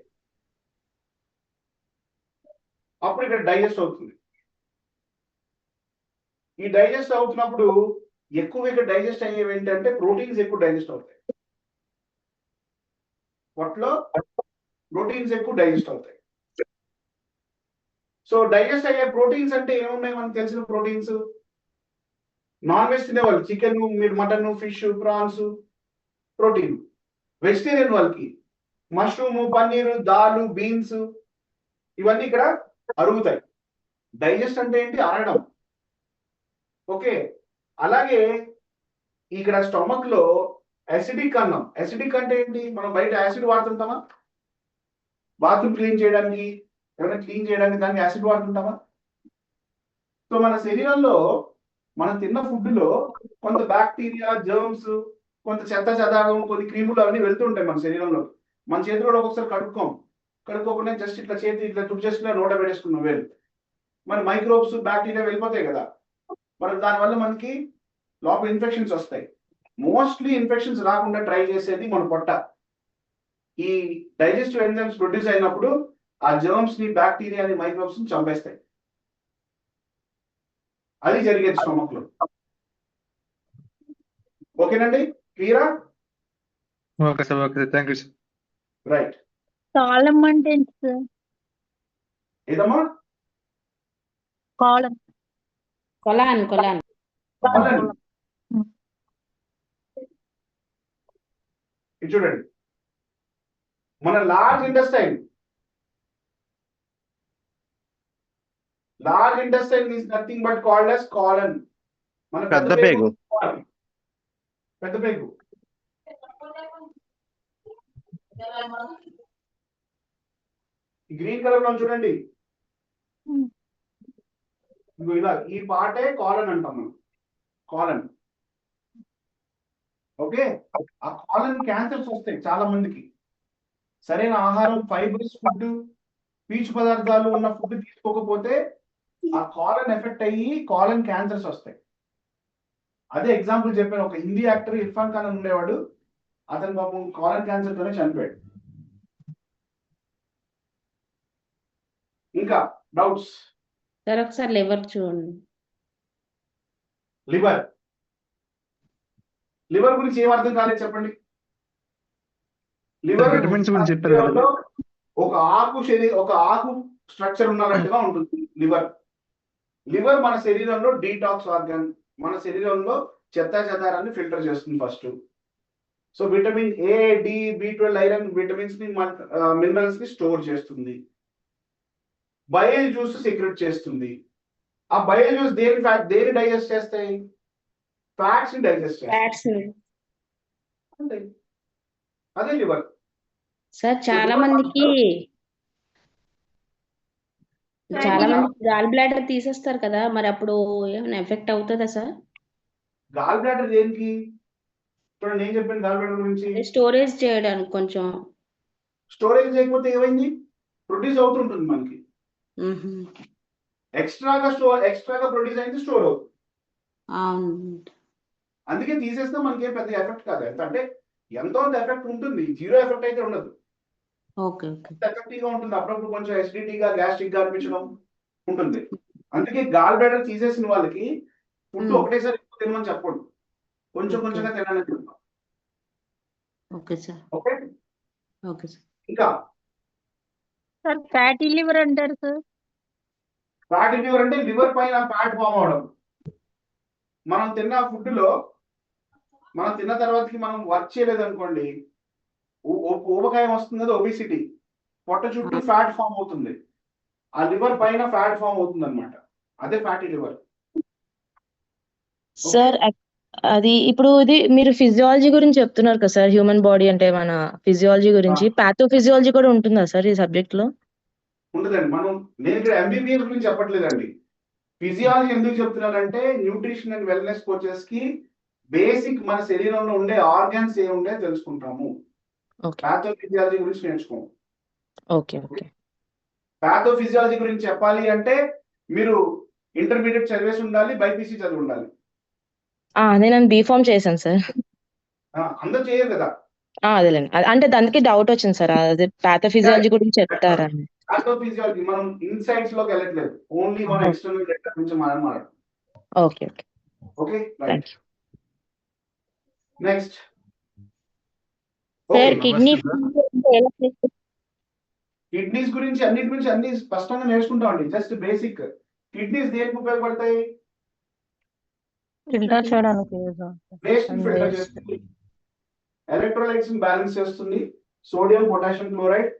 అప్పుడు ఇక్కడ డైజెస్ట్ అవుతుంది. ఈ డైజెస్ట్ అవుతున్నప్పుడు ఎక్కువ ఇక్కడ డైజెస్ట్ అయ్యేవి ఏంటంటే ప్రోటీన్స్ ఎక్కువ డైజెస్ట్ అవుతాయి. పొట్టలో ప్రోటీన్స్ ఎక్కువ డైజెస్ట్ అవుతాయి. సో డైజెస్ట్ అయ్యే ప్రోటీన్స్ అంటే ఏమున్నాయి మనకు తెలిసిన ప్రోటీన్స్? నాన్ వెజ్ తినేవాళ్ళు చికెన్, మీరు mutton, fish, prawns protein. Vegetarian వాళ్ళకి మష్రూమ్, పన్నీరు, దాలు, బీన్స్ ఇవన్నీ ఇక్కడ అరుగుతాయి. డైజెస్ట్ అంటే ఏంటి? అరగడం. ఓకే, అలాగే ఇక్కడ స్టమక్ లో అసిడిక్ అన్నం. అసిడిక్ అంటే ఏంటి? మనం బయట యాసిడ్ వాడుతుంటామా? బాత్రూమ్ క్లీన్ చేయడానికి, ఏమైనా క్లీన్ చేయడానికి దానికి యాసిడ్ వాడుతుంటామా? సో మన శరీరంలో మనం తిన్న ఫుడ్ లో కొంత బ్యాక్టీరియా, జర్మ్స్, కొంత చెత్త చెదారం, కొన్ని క్రిములు అవన్నీ వెళ్తుంటాయి మన శరీరంలో. మన చేతులు కూడా ఒక్కొక్కసారి కడుక్కోకుండా జస్ట్ ఇట్లా చేతి ఇట్లా తుడిచేసుకున్నా నోట పెట్టేసుకున్నాం వేలు, మరి మైక్రోబ్స్, బ్యాక్టీరియా వెళ్ళిపోతాయి కదా. మరి దానివల్ల మనకి లోపల ఇన్ఫెక్షన్స్ వస్తాయి. మోస్ట్లీ ఇన్ఫెక్షన్స్ రాకుండా ట్రై చేసేది మన పొట్ట. ఈ డైజెస్టివ్ ఎంజైమ్స్ ప్రొడ్యూస్ అయినప్పుడు ఆ జర్మ్స్ ని, బ్యాక్టీరియాని, మైక్రోబ్స్ ని చంపేస్తాయి. అది జరిగేది స్టమక్ లో. ఓకేనండి, క్లియరా? Okay sir, okay sir, thank you sir. Right. కాలం అంటే ఏంటి సార్? ఏదమ్మా? కాలం. కొలాన్ ఇది చూడండి, మన large intestine large intestine is nothing but called as colon. మన పెద్ద పేగు. పెద్ద పేగు. గ్రీన్ కలర్ లో చూడండి, ఇదిగో ఇలా ఈ పార్టే కాలన్ అంటాం మనం, కాలన్. ఓకే, ఆ కాలన్ క్యాన్సర్స్ వస్తాయి చాలా మందికి. సరైన ఆహారం, ఫైబర్స్ ఫుడ్, పీచు పదార్థాలు ఉన్న ఫుడ్ తీసుకోకపోతే ఆ కాలన్ ఎఫెక్ట్ అయ్యి కాలన్ క్యాన్సర్స్ వస్తాయి. అదే ఎగ్జాంపుల్ చెప్పాను, ఒక హిందీ యాక్టర్ ఇర్ఫాన్ ఖాన్ అని ఉండేవాడు, అతను పాపం కాలన్ క్యాన్సర్ తోనే చనిపోయాడు. ఇంకా డౌట్స్? సార్ ఒకసారి లివర్ చూడండి. లివర్, లివర్ గురించి ఏం అర్థం కాలేదు చెప్పండి. లివర్ విటమిన్స్ గురించి చెప్పారు కదా. ఒక ఆకు స్ట్రక్చర్ ఉన్నట్టుగా ఉంటుంది లివర్. లివర్ మన శరీరంలో డీటాక్స్ ఆర్గన్, మన శరీరంలో చెత్త చెదారాన్ని ఫిల్టర్ చేస్తుంది first. So vitamin A, D, B12, iron, vitamins ని, మినరల్స్ ని స్టోర్ చేస్తుంది. బయల్ జ్యూస్ సీక్రెట్ చేస్తుంది. ఆ బయల్ జ్యూస్ దేని డైజెస్ట్ చేస్తాయి? ఫ్యాట్స్ ని డైజెస్ట్ చేస్తాయి. ఫ్యాట్స్ అంతే, అదే లివర్. సార్ చాలా మందికి గాల్ బ్లాడర్ తీసేస్తారు కదా, మరి అప్పుడు ఏమైనా ఎఫెక్ట్ అవుతుందా సార్? గాల్ బ్లాడర్ దేనికి? చూడండి, నేను చెప్పాను గాల్ బ్లాడర్ గురించి. స్టోరేజ్ చేయడానికి కొంచెం. స్టోరేజ్ చేయకపోతే ఏమైంది? ప్రొడ్యూస్ అవుతుంటుంది మనకి. ఎక్స్ట్రాగా ప్రొడ్యూస్ అయింది స్టోర్ అవుతుంది. అవును, అందుకే తీసేస్తే మనకి ఏం పెద్ద ఎఫెక్ట్ కాదు. ఎంత అంటే ఎంతో అంత ఎఫెక్ట్ ఉంటుంది, జీరో ఎఫెక్ట్ అయితే ఉండదు. Okay okay. ఎఫెక్టివ్ గా ఉంటుంది, అప్పుడప్పుడు కొంచెం ఎసిడిటీగా, గ్యాస్ట్రిక్ గా అనిపించడం ఉంటుంది. అందుకే గాల్ బ్లాడర్ తీసేసిన వాళ్ళకి ఫుడ్ ఒకటేసారి తినమని చెప్పండి, కొంచెం కొంచెంగా తినాలని చెప్తాం. Okay sir. Okay, okay sir. ఇంకా సార్ ఫ్యాటీ లివర్ అంటారు సార్. ఫ్యాటీ లివర్ అంటే లివర్ పైన ఫ్యాట్ ఫామ్ అవడం. మనం తిన్న ఫుడ్ లో, మనం తిన్న తర్వాతకి మనం వర్క్ చేయలేదు అనుకోండి, ఊబకాయం వస్తుంది కదా, ఒబిసిటీ. పొట్ట చుట్టూ ఫ్యాట్ ఫామ్ అవుతుంది, ఆ లివర్ పైన ఫ్యాట్ ఫామ్ అవుతుంది అనమాట, అదే ఫ్యాటీ లివర్. సార్ అది ఇప్పుడు ఇది మీరు ఫిజియాలజీ గురించి చెప్తున్నారు కదా సార్, హ్యూమన్ బాడీ అంటే మన ఫిజియాలజీ గురించి, పాథోఫిజియాలజీ కూడా ఉంటుందా సార్ ఈ సబ్జెక్ట్ లో? ఉండదండి. నేను ఇక్కడ MBBS గురించి చెప్పట్లేదండి. ఫిజియాలజీ ఎందుకు చెప్తున్నానంటే, న్యూట్రిషన్ అండ్ వెల్నెస్ కోచెస్ కి బేసిక్ మన శరీరంలో ఉండే ఆర్గాన్స్ ఏ ఉండే తెలుసుకుంటాము. పాథోఫిజియాలజీ గురించి నేర్చుకోము. Okay okay. పాథోఫిజియాలజీ గురించి చెప్పాలి అంటే మీరు ఇంటర్మీడియట్ చదివేసి ఉండాలి, బైపీసీ చదివి ఉండాలి. నేను బీఫామ్ చేశాను సార్. అందరూ చేయరు కదా. అదేలేండి, అంటే దానికి డౌట్ వచ్చింది సార్, అదే పాథోఫిజియాలజీ గురించి చెప్తారా? పాథోఫిజియాలజీ మనం ఇన్సైట్స్ లోకి వెళ్ళట్లేదు, ఓన్లీ మన ఎక్స్టర్నల్ డేటా గురించి మనం మాట్లాడు. Okay okay. Okay, right. Next sir kidneys గురించి అన్ని స్పష్టంగా నేర్చుకుంటామండి. Just basic. కిడ్నీస్ దేనికి ఉపయోగపడతాయి? ఫిల్టర్ చేయడానికి. వేస్ట్ ని ఫిల్టర్ చేస్తుంది, ఎలక్ట్రోలైట్స్ ని బ్యాలెన్స్ చేస్తుంది, సోడియం, పొటాషియం క్లోరైడ్,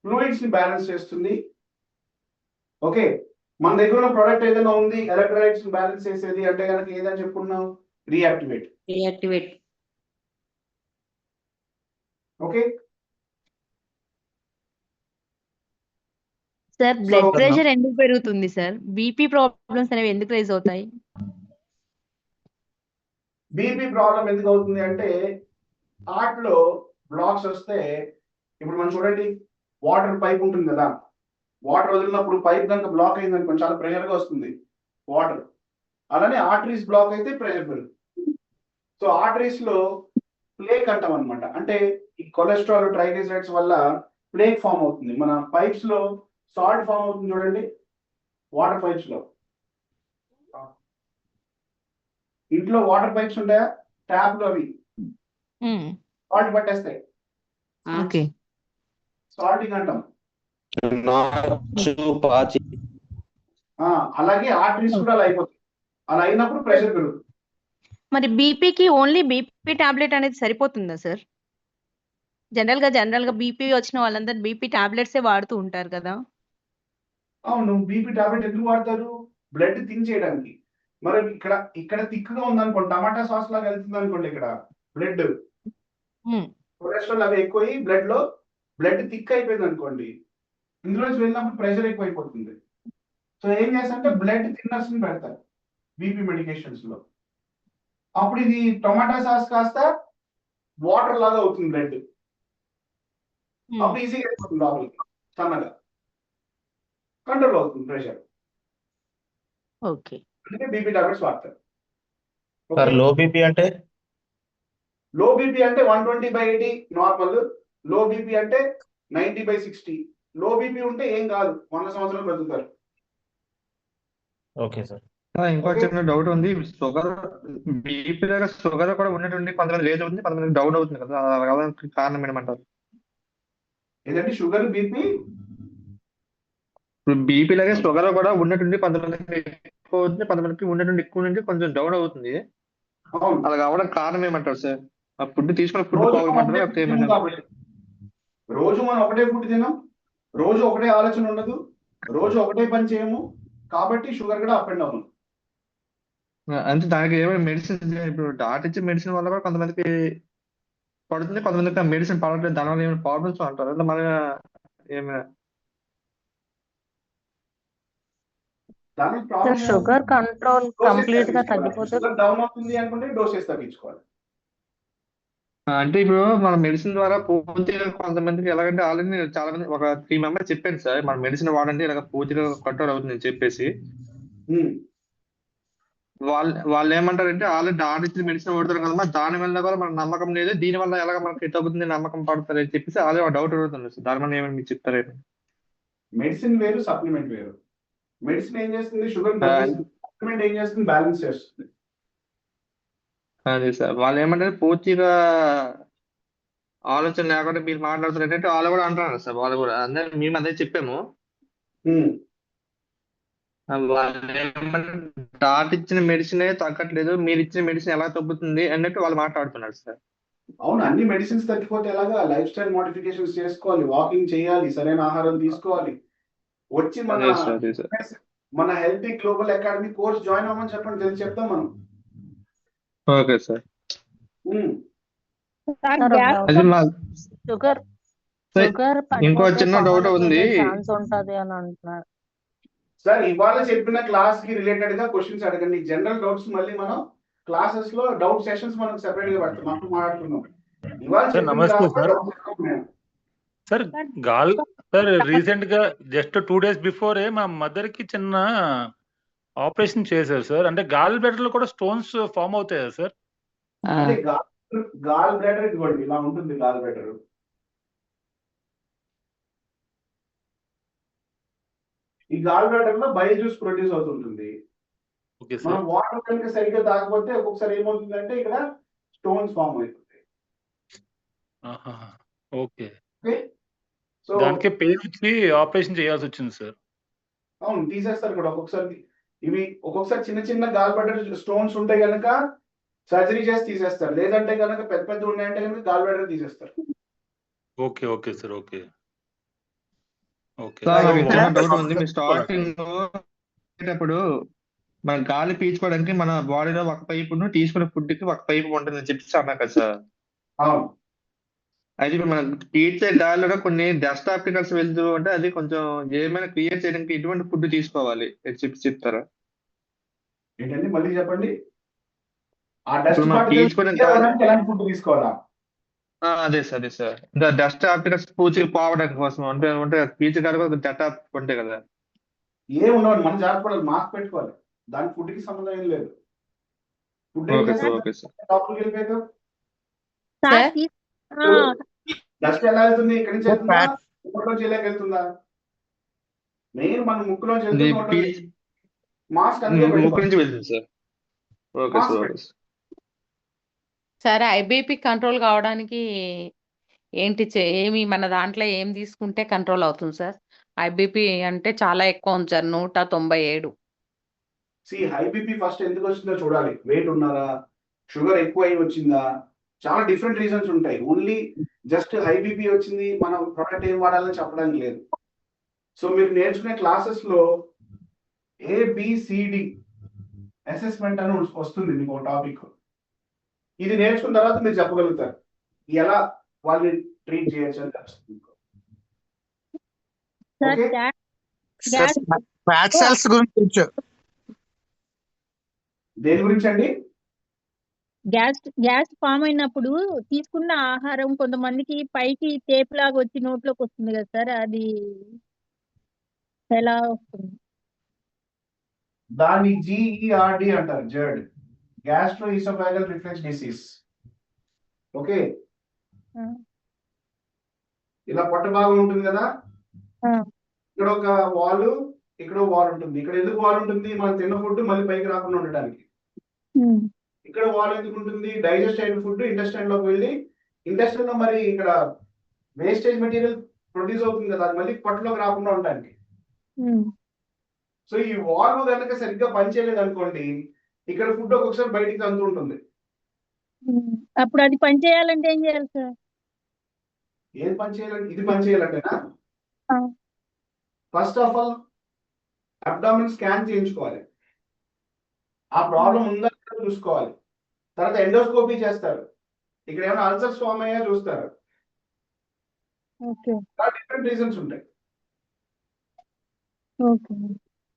ఫ్లూయిడ్స్ ని బ్యాలెన్స్ చేస్తుంది. ఓకే, మన దగ్గర ఉన్న ప్రోడక్ట్ ఏదైనా ఉంది ఎలక్ట్రోలైట్స్ ని బ్యాలెన్స్ చేసేది అంటే కనుక ఏదని చెప్పుకున్నాం? Reactivate. Okay sir, blood pressure ఎందుకు పెరుగుతుంది సార్? బీపీ ప్రాబ్లమ్స్ అనేవి ఎందుకు రైజ్ అవుతాయి? బీపీ ప్రాబ్లం ఎందుకు అవుతుంది అంటే, హార్ట్ లో బ్లాక్స్ వస్తే, ఇప్పుడు మనం చూడండి, వాటర్ పైప్ ఉంటుంది కదా, వాటర్ వదిలినప్పుడు పైప్ కనుక బ్లాక్ అయింది అనుకోండి, చాలా ప్రెషర్ గా వస్తుంది వాటర్. అలానే ఆర్టరీస్ బ్లాక్ అయితే ప్రెషర్ పెరుగుతుంది. సో ఆర్టరీస్ లో ప్లేక్ అంటాం అనమాట. అంటే ఈ కొలెస్ట్రాల్, ట్రైగ్లిసరైడ్స్ వల్ల ప్లేక్ ఫామ్ అవుతుంది. మన పైప్స్ లో సాల్ట్ ఫామ్ అవుతుంది చూడండి, వాటర్ పైప్స్ లో. ఇంట్లో వాటర్ పైప్స్ ఉంటాయా, ట్యాప్ లో, అవి సాల్ట్ పట్టేస్తాయి, సాల్టింగ్ అంటాం. అలాగే ఆర్టరీస్ కూడా అలా అయిపోతాయి. అలా అయినప్పుడు ప్రెషర్ పెరుగుతుంది. మరి బీపీకి ఓన్లీ బీపీ టాబ్లెట్ అనేది సరిపోతుందా సార్? జనరల్ గా బీపీ వచ్చిన వాళ్ళందరూ బీపీ టాబ్లెట్సే వాడుతూ ఉంటారు కదా. అవును, బీపీ టాబ్లెట్ ఎందుకు వాడతారు? బ్లడ్ థిన్ చేయడానికి. మరి ఇక్కడ థిక్గా ఉందనుకోండి, టమాటా సాస్ లాగా వెళ్తుంది అనుకోండి, ఇక్కడ బ్లడ్ కొలెస్ట్రాల్ అవి ఎక్కువై బ్లడ్ థిక్ అయిపోయింది అనుకోండి, ఇందులోంచి వెళ్ళినప్పుడు ప్రెషర్ ఎక్కువైపోతుంది. సో ఏం చేస్తారంటే బ్లడ్ థిన్నర్స్ ని పెడతారు బీపీ మెడికేషన్స్ లో. అప్పుడు ఇది టొమాటో సాస్ కాస్త వాటర్ లాగా అవుతుంది బ్లడ్. అప్పుడు ఈజీగా అయిపోతుంది లోపలికి, సన్నగా కంట్రోల్ అవుతుంది ప్రెషర్. ఓకే. అందుకే బీపీ టాబ్లెట్స్ వాడతారు. సార్ లో బీపీ అంటే లో బీపీ అంటే 120/80 నార్మల్. లో బీపీ అంటే 90/60. లో బీపీ ఉంటే ఏం కాదు, 100 సంవత్సరాలు బతుకుతారు. Okay sir. ఇంకో చిన్న డౌట్ ఉంది. షుగర్ బీపీ లాగా షుగర్ కూడా ఉన్నటువంటి కొంతమంది రేజ్ అవుతుంది, కొంతమంది డౌన్ అవుతుంది కదా, అలా కావడానికి కారణం ఏమంటారు? ఏదంటే షుగర్ బీపీ ఇప్పుడు బీపీ లాగే షుగర్ కూడా ఉన్నటువంటి కొంతమందికి ఎక్కువ అవుతుంది, కొంతమందికి ఉన్నటువంటి ఎక్కువ నుండి కొంచెం డౌన్ అవుతుంది. అవును, అలా కావడానికి కారణం ఏమంటారు సార్? ఆ ఫుడ్ తీసుకున్న ఫుడ్ రోజు మనం పోగమంటారు, ఒకటే లేకపోతే ఫుడ్ తినం ఏమైనా? కాబట్టి. రోజు మనం ఒకటే ఫుడ్ తినం, రోజు ఒకటే ఆలోచన ఉండదు, రోజు ఒకటే పని చేయము, కాబట్టి షుగర్ కూడా అప్ అండ్ డౌన్. అంటే దానికి ఏమైనా మెడిసిన్, ఇప్పుడు డాక్టర్ ఇచ్చే మెడిసిన్ వల్ల కూడా కొంతమందికి పడుతుంది, కొంతమందికి ఆ మెడిసిన్ పడట్లేదు, దానివల్ల ఏమైనా ప్రాబ్లమ్స్ అంటారు అంటే మన ఏమైనా? దానికి ప్రాబ్లం షుగర్ కంట్రోల్ కంప్లీట్ గా తగ్గిపోతే షుగర్ డౌన్ అవుతుంది అనుకుంటే డోసెస్ తగ్గించుకోవాలి. అంటే ఇప్పుడు మన మెడిసిన్ ద్వారా పూర్తిగా కొంతమందికి ఎలాగంటే ఆల్రెడీ చాలా మంది ఒక 3 మెంబర్స్ చెప్పాను సార్, మన మెడిసిన్ వాడండి ఇలాగ పూర్తిగా కంట్రోల్ అవుతుంది అని చెప్పేసి. వాళ్ళు ఏమంటారంటే ఆల్రెడీ డాక్టర్ ఇచ్చిన మెడిసిన్ వాడతారు కదా, దాని వల్ల కూడా మనకు నమ్మకం లేదు, దీని వల్ల ఎలాగ మనకి తగ్గుతుంది నమ్మకం పడతారు అని చెప్పేసి అదే డౌట్ అడుగుతుంది సార్. దాని వల్ల ఏమైనా మీరు చెప్తారేమో? మెడిసిన్ వేరు, సప్లిమెంట్ వేరు. మెడిసిన్ ఏం చేస్తుంది? షుగర్ తగ్గిస్తుంది. సప్లిమెంట్ ఏం చేస్తుంది? బ్యాలెన్స్ చేస్తుంది. అదే సార్, వాళ్ళు ఏమంటారు పూర్తిగా ఆలోచన లేకుండా మీరు మాట్లాడుతున్నారు ఏంటంటే వాళ్ళు కూడా అంటున్నారు సార్, వాళ్ళు కూడా అందరూ మేము అదే చెప్పాము. వాళ్ళు ఏమంటారు డాక్టర్ ఇచ్చిన మెడిసిన్ తగ్గట్లేదు, మీరు ఇచ్చిన మెడిసిన్ ఎలా తగ్గుతుంది అన్నట్టు వాళ్ళు మాట్లాడుతున్నారు సార్. అవును, అన్ని మెడిసిన్స్ తగ్గిపోతే ఎలాగా? లైఫ్ స్టైల్ మోడిఫికేషన్స్ చేసుకోవాలి, వాకింగ్ చేయాలి, సరైన ఆహారం తీసుకోవాలి. వచ్చి మన Healthy global Academy course join అవ్వమని చెప్పండి, చెప్తాం మనం. Okay sir. షుగర్ ఇంకో చిన్న డౌట్ ఉంది ఛాన్స్ ఉంటది అని అంటున్నారు సార్. ఇవాళ చెప్పిన క్లాస్ కి రిలేటెడ్ గా క్వశ్చన్స్ అడగండి. జనరల్ డౌట్స్ మళ్ళీ మనం క్లాసెస్ లో డౌట్ సెషన్స్ మనం సెపరేట్ గా పెడతాం, మనం మాట్లాడుతున్నాం. ఇవాళ నమస్తే సార్. సార్ సార్ రీసెంట్ గా జస్ట్ 2 days బిఫోర్ మా మదర్ కి చిన్న ఆపరేషన్ చేశారు సార్. అంటే గాల్ బ్లాడర్ లో కూడా స్టోన్స్ ఫామ్ అవుతాయా సార్? అదే గాల్ బ్లాడర్ ఇదిగోండి ఇలా ఉంటుంది. గాల్ బ్లాడర్ ఈ గాల్ బ్లాడర్ లో బయో జ్యూస్ ప్రొడ్యూస్ అవుతుంటుంది. మనం వాటర్ కనుక సరిగ్గా తాగకపోతే ఒక్కొక్కసారి ఏమవుతుందంటే ఇక్కడ స్టోన్స్ ఫామ్ అవుతుంది. ఓకే, సో దానికి పెయిన్ వచ్చి ఆపరేషన్ చేయాల్సి వచ్చింది సార్. అవును, తీసేస్తారు కూడా ఒక్కొక్కసారి. ఒక్కొక్కసారి చిన్న చిన్న గాల్ బ్లాడర్ స్టోన్స్ ఉంటే కనుక సర్జరీ చేసి తీసేస్తారు, లేదంటే కనుక పెద్ద పెద్ద ఉన్నాయంటే కనుక గాల్ బ్లాడర్ తీసేస్తారు. Okay okay sir. Okay okay. Doubt ఉంది. మీ స్టార్టింగ్ అప్పుడు మన గాలి పీల్చుకోవడానికి మన బాడీలో ఒక పైపు, తీసుకునే ఫుడ్ కి ఒక పైపు ఉంటుందని చెప్పి అన్నా కదా సార్. అవును, అయితే ఇప్పుడు మనం పీల్చే గాలిలో కొన్ని డస్ట్ ఆర్టికల్స్ వెళ్తూ ఉంటే అది కొంచెం ఏమైనా క్రియేట్ చేయడానికి ఎటువంటి ఫుడ్ తీసుకోవాలి చెప్తారా? ఏంటండి మళ్ళీ చెప్పండి. ఫుడ్ తీసుకోవాలా? అదే సార్, ఇంకా డస్ట్ ఆర్టికల్స్ పూర్తిగా పోవడానికి కోసం అంటే పీల్చడానికి ఒక డట్ ఉంటాయి కదా. ఏం ఉండవు, మనం జాగ్రత్త మాస్క్ పెట్టుకోవాలి, దానికి ఫుడ్ కి సంబంధం ఏం లేదు. ఫుడ్ లోపలికి వెళ్ళిపోయాక డస్ట్ ఎలా వెళ్తుంది? ఇక్కడి నుంచి వెళ్తుందా, ముక్కులోంచి ఎలా వెళ్తుందా? మెయిన్ మన ముక్కులోంచి వెళ్తుంది, మాస్క్ ముక్కు నుంచి వెళ్తుంది సార్. Okay sir. సరే, ఐబీపీ కంట్రోల్ కావడానికి ఏమి మన దాంట్లో ఏం తీసుకుంటే కంట్రోల్ అవుతుంది సార్? ఐబీపీ అంటే చాలా ఎక్కువ ఉంది సార్, 197. హై బీపీ ఫస్ట్ ఎందుకు వచ్చిందో చూడాలి. వెయిట్ ఉన్నారా, షుగర్ ఎక్కువ అయి వచ్చిందా, చాలా డిఫరెంట్ రీజన్స్ ఉంటాయి. ఓన్లీ జస్ట్ హై బీపీ వచ్చింది మనం ప్రొడక్ట్ ఏం వాడాలని చెప్పడానికి లేదు. సో మీరు నేర్చుకునే క్లాసెస్ లో ABCD అసెస్మెంట్ అని వస్తుంది మీకు ఒక టాపిక్. ఇది నేర్చుకున్న తర్వాత మీరు చెప్పగలుగుతారు ఎలా వాళ్ళని ట్రీట్ చేయొచ్చు అని తెలుస్తుంది. ఓకే, ఫ్యాట్ సెల్స్ గురించి దేని గురించి అండి? గ్యాస్ ఫామ్ అయినప్పుడు తీసుకున్న ఆహారం కొంతమందికి పైకి టేప్ లాగా వచ్చి నోట్లోకి వస్తుంది కదా సార్, అది ఎలా వస్తుంది? దాన్ని GERD అంటారు, జర్డ్, గ్యాస్ట్రోఇసోఫాగల్ రిఫ్లెక్స్ డిసీజ్. ఓకే, ఇలా పొట్ట భాగం ఉంటుంది కదా, ఇక్కడ ఒక వాల్, ఇక్కడ వాల్ ఉంటుంది. ఇక్కడ ఎందుకు వాల్ ఉంటుంది? మనం తిన్న ఫుడ్ మళ్ళీ పైకి రాకుండా ఉండడానికి. ఇక్కడ వాల్ ఎందుకు ఉంటుంది? డైజెస్ట్ అయిన ఫుడ్ ఇంటెస్టైన్ లోకి వెళ్ళి ఇంటెస్టైన్ లో మరి ఇక్కడ వేస్టేజ్ మెటీరియల్ ప్రొడ్యూస్ అవుతుంది కదా, అది మళ్ళీ పొట్టలోకి రాకుండా ఉండడానికి. సో ఈ వాల్వ్ కనుక సరిగ్గా పనిచేయలేదు అనుకోండి, ఇక్కడ ఫుడ్ ఒక్కొక్కసారి బయటికి అంతూ ఉంటుంది. అప్పుడు అది పని చేయాలంటే ఏం చేయాలి సార్? ఏది పని చేయాలంటే, ఇది పని చేయాలంటేనా, first of all abdomen scan చేయించుకోవాలి, ఆ ప్రాబ్లం ఉందా చూసుకోవాలి. తర్వాత ఎండోస్కోపీ చేస్తారు, ఇక్కడ ఏమైనా అల్సర్స్ ఫామ్ అయ్యా చూస్తారు. డిఫరెంట్ రీజన్స్ ఉంటాయి.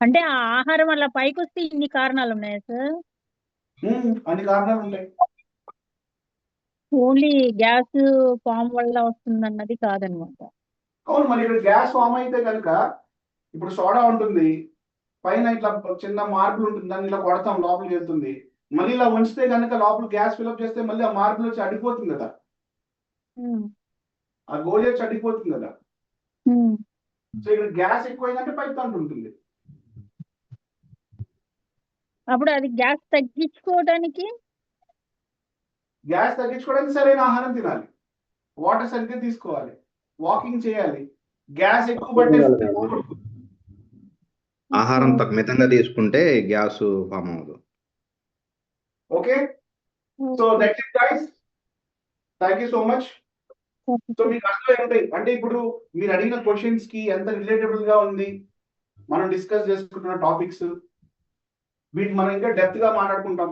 అంటే ఆ ఆహారం అలా పైకి వస్తే ఇన్ని కారణాలు ఉన్నాయా సార్? అన్ని కారణాలు ఉంటాయి. ఓన్లీ గ్యాస్ ఫామ్ వల్ల వస్తుంది అన్నది కాదనమాట. అవును, మరి ఇక్కడ గ్యాస్ ఫామ్ అయితే కనుక ఇప్పుడు సోడా ఉంటుంది, పైన ఇట్లా చిన్న మార్పులు ఉంటుంది, దాన్ని ఇలా కొడతాం, లోపలికి వెళ్తుంది. మళ్ళీ ఇలా ఉంచితే కనుక లోపల గ్యాస్ ఫిల్అప్ చేస్తే మళ్ళీ ఆ మార్పులు వచ్చి అడిగిపోతుంది కదా, ఆ గోళీ వచ్చి అడిగిపోతుంది కదా. సో ఇక్కడ గ్యాస్ ఎక్కువైందంటే పైకి అంటుంటుంది. అప్పుడు అది గ్యాస్ తగ్గించుకోవడానికి సరైన ఆహారం తినాలి, వాటర్ సరిగ్గా తీసుకోవాలి, వాకింగ్ చేయాలి. గ్యాస్ ఎక్కువ పట్టేస్తే ఆహారం మితంగా తీసుకుంటే గ్యాస్ ఫామ్ అవ్వదు. Okay, so that's it guys, thank you so much. So మీకు అర్థం ఉంటాయి అంటే ఇప్పుడు మీరు అడిగిన క్వశ్చన్స్ కి ఎంత రిలేటబుల్ గా ఉంది మనం డిస్కస్ చేసుకుంటున్న టాపిక్స్, వీటి మనం ఇంకా డెప్త్ గా మాట్లాడుకుంటాం.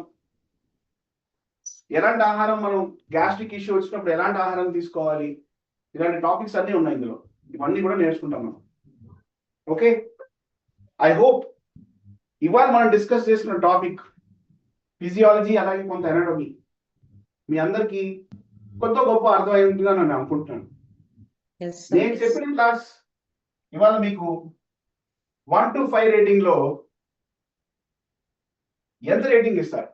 ఎలాంటి ఆహారం, మనం గ్యాస్ట్రిక్ ఇష్యూ వచ్చినప్పుడు ఎలాంటి ఆహారం తీసుకోవాలి, ఇలాంటి టాపిక్స్ అన్నీ ఉన్నాయి ఇందులో, ఇవన్నీ కూడా నేర్చుకుంటాం మనం. ఓకే, ఐ హోప్ ఇవాళ మనం డిస్కస్ చేసిన టాపిక్ ఫిజియాలజీ అలాగే కొంత ఎనాటమీ మీ అందరికీ కొత్త గొప్ప అర్థమైందిగా నేను అనుకుంటున్నాను. నేను చెప్పిన క్లాస్ ఇవాళ మీకు 1 to 5 రేటింగ్ లో ఎంత రేటింగ్ ఇస్తారు?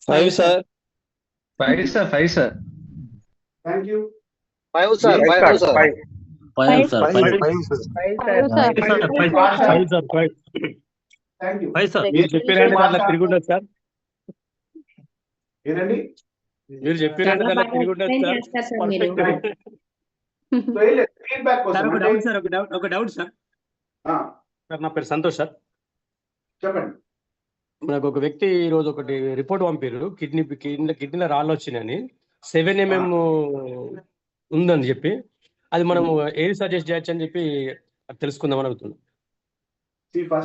5 sir. 5 sir. 5 sir. Thank you. 5 sir. 5 sir. 5 sir. 5 thank you. మీరు చెప్పినట్టు దాంట్లో తిరిగి ఉండదు సార్. ఏదండి మీరు చెప్పినట్టు దాంట్లో తిరిగి ఉండదు సార్. ఫీడ్బ్యాక్ కోసం ఒక డౌట్ సార్. నా పేరు సంతోష్ సార్. చెప్పండి. నాకు ఒక వ్యక్తి ఈ రోజు ఒకటి రిపోర్ట్ పంపారు, కిడ్నీలో రాళ్ళు వచ్చినాయని, 7 mm ఉందని చెప్పి. అది మనం ఏది సజెస్ట్ చేయొచ్చు అని చెప్పి తెలుసుకుందామని అడుగుతున్నాం.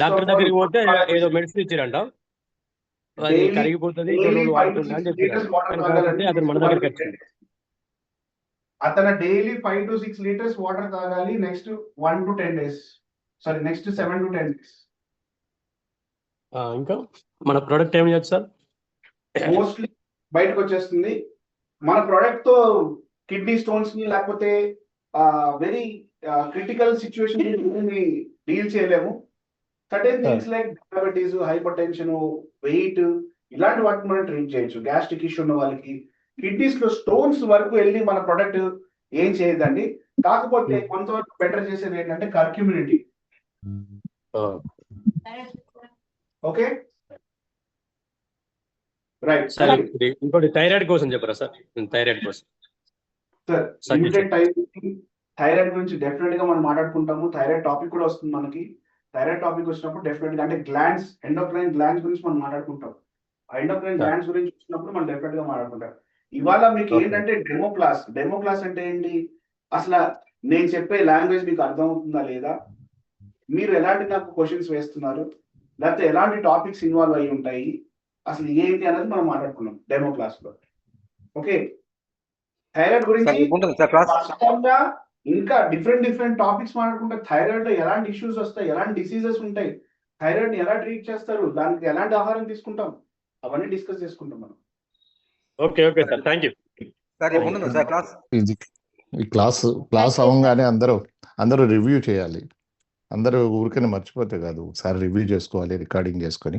డాక్టర్ దగ్గరికి పోతే ఏదో మెడిసిన్ ఇచ్చారంట, అది కరిగిపోతుంది, కొన్ని రోజులు వాడుతుంది అని చెప్పి అతను మన దగ్గరికి వచ్చింది. అతను డైలీ 5 to 6 లీటర్స్ వాటర్ తాగాలి next 1 to 10 days, sorry next 7 to 10 days. ఇంకా మన ప్రోడక్ట్ ఏం చేయొచ్చు సార్? మోస్ట్లీ బయటకు వచ్చేస్తుంది. మన ప్రోడక్ట్ తో కిడ్నీ స్టోన్స్ ని లేకపోతే వెరీ క్రిటికల్ సిచ్యువేషన్ డీల్ చేయలేము. Certain things like diabetes, hypertension, weight, ఇలాంటి వాటిని మనం ట్రీట్ చేయొచ్చు. గ్యాస్ట్రిక్ ఇష్యూ ఉన్న వాళ్ళకి, కిడ్నీస్ లో స్టోన్స్ వరకు వెళ్ళి మన ప్రొడక్ట్ ఏం చేయదండి. కాకపోతే కొంతవరకు బెటర్ చేసేది ఏంటంటే కర్క్యూమినిటీ. Okay right sir. ఇంకోటి థైరాయిడ్ కోసం చెప్పరా సార్? థైరాయిడ్ కోసం సార్, లిమిటెడ్ టైం థైరాయిడ్ గురించి డెఫినెట్ గా మనం మాట్లాడుకుంటాము. థైరాయిడ్ టాపిక్ కూడా వస్తుంది మనకి. థైరాయిడ్ టాపిక్ వచ్చినప్పుడు డెఫినెట్ గా అంటే గ్లాండ్స్, ఎండోక్రైన్ గ్లాండ్స్ గురించి మనం మాట్లాడుకుంటాం. ఆ ఎండోక్రైన్ గ్లాండ్స్ గురించి వచ్చినప్పుడు మనం డెఫినెట్ గా మాట్లాడుకుంటాం. ఇవాళ మీకు ఏంటంటే డెమో క్లాస్ అంటే ఏంటి, అసలు నేను చెప్పే లాంగ్వేజ్ మీకు అర్థమవుతుందా లేదా, మీరు ఎలాంటి నాకు క్వశ్చన్స్ వేస్తున్నారు, లేకపోతే ఎలాంటి టాపిక్స్ ఇన్వాల్వ్ అయి ఉంటాయి, అసలు ఏంటి అనేది మనం మాట్లాడుకున్నాం డెమో క్లాస్ లో. ఓకే, థైరాయిడ్ గురించి స్పష్టంగా ఇంకా డిఫరెంట్ టాపిక్స్ మాట్లాడుకుంటే థైరాయిడ్ లో ఎలాంటి ఇష్యూస్ వస్తాయి, ఎలాంటి డిసీజెస్ ఉంటాయి, థైరాయిడ్ ని ఎలా ట్రీట్ చేస్తారు, దానికి ఎలాంటి ఆహారం తీసుకుంటాం, అవన్నీ డిస్కస్ చేసుకుంటాం మనం. Okay okay sir, thank you. ఇది ఈ క్లాస్ అవ్వగానే అందరూ రివ్యూ చేయాలి. అందరూ ఊరికనే మర్చిపోతే కాదు, ఒకసారి రివ్యూ చేసుకోవాలి, రికార్డింగ్ చేసుకొని.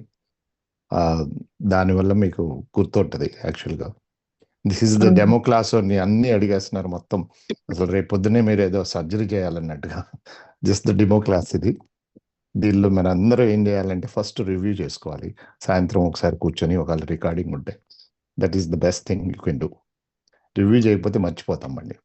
దానివల్ల మీకు గుర్తుంటుంది యాక్చువల్గా. This is the demo class అని అన్ని అడిగేస్తున్నారు మొత్తం. అసలు రేపు పొద్దున్నే మీరు ఏదో సర్జరీ చేయాలన్నట్టుగా జస్ట్ ద డెమో క్లాస్ ఇది. దీనిలో మీరు అందరూ ఏం చేయాలంటే ఫస్ట్ రివ్యూ చేసుకోవాలి. సాయంత్రం ఒకసారి కూర్చొని ఒకవేళ రికార్డింగ్ ఉంటే that is the best thing you can do. Review చేయకపోతే మర్చిపోతాం మళ్ళీ.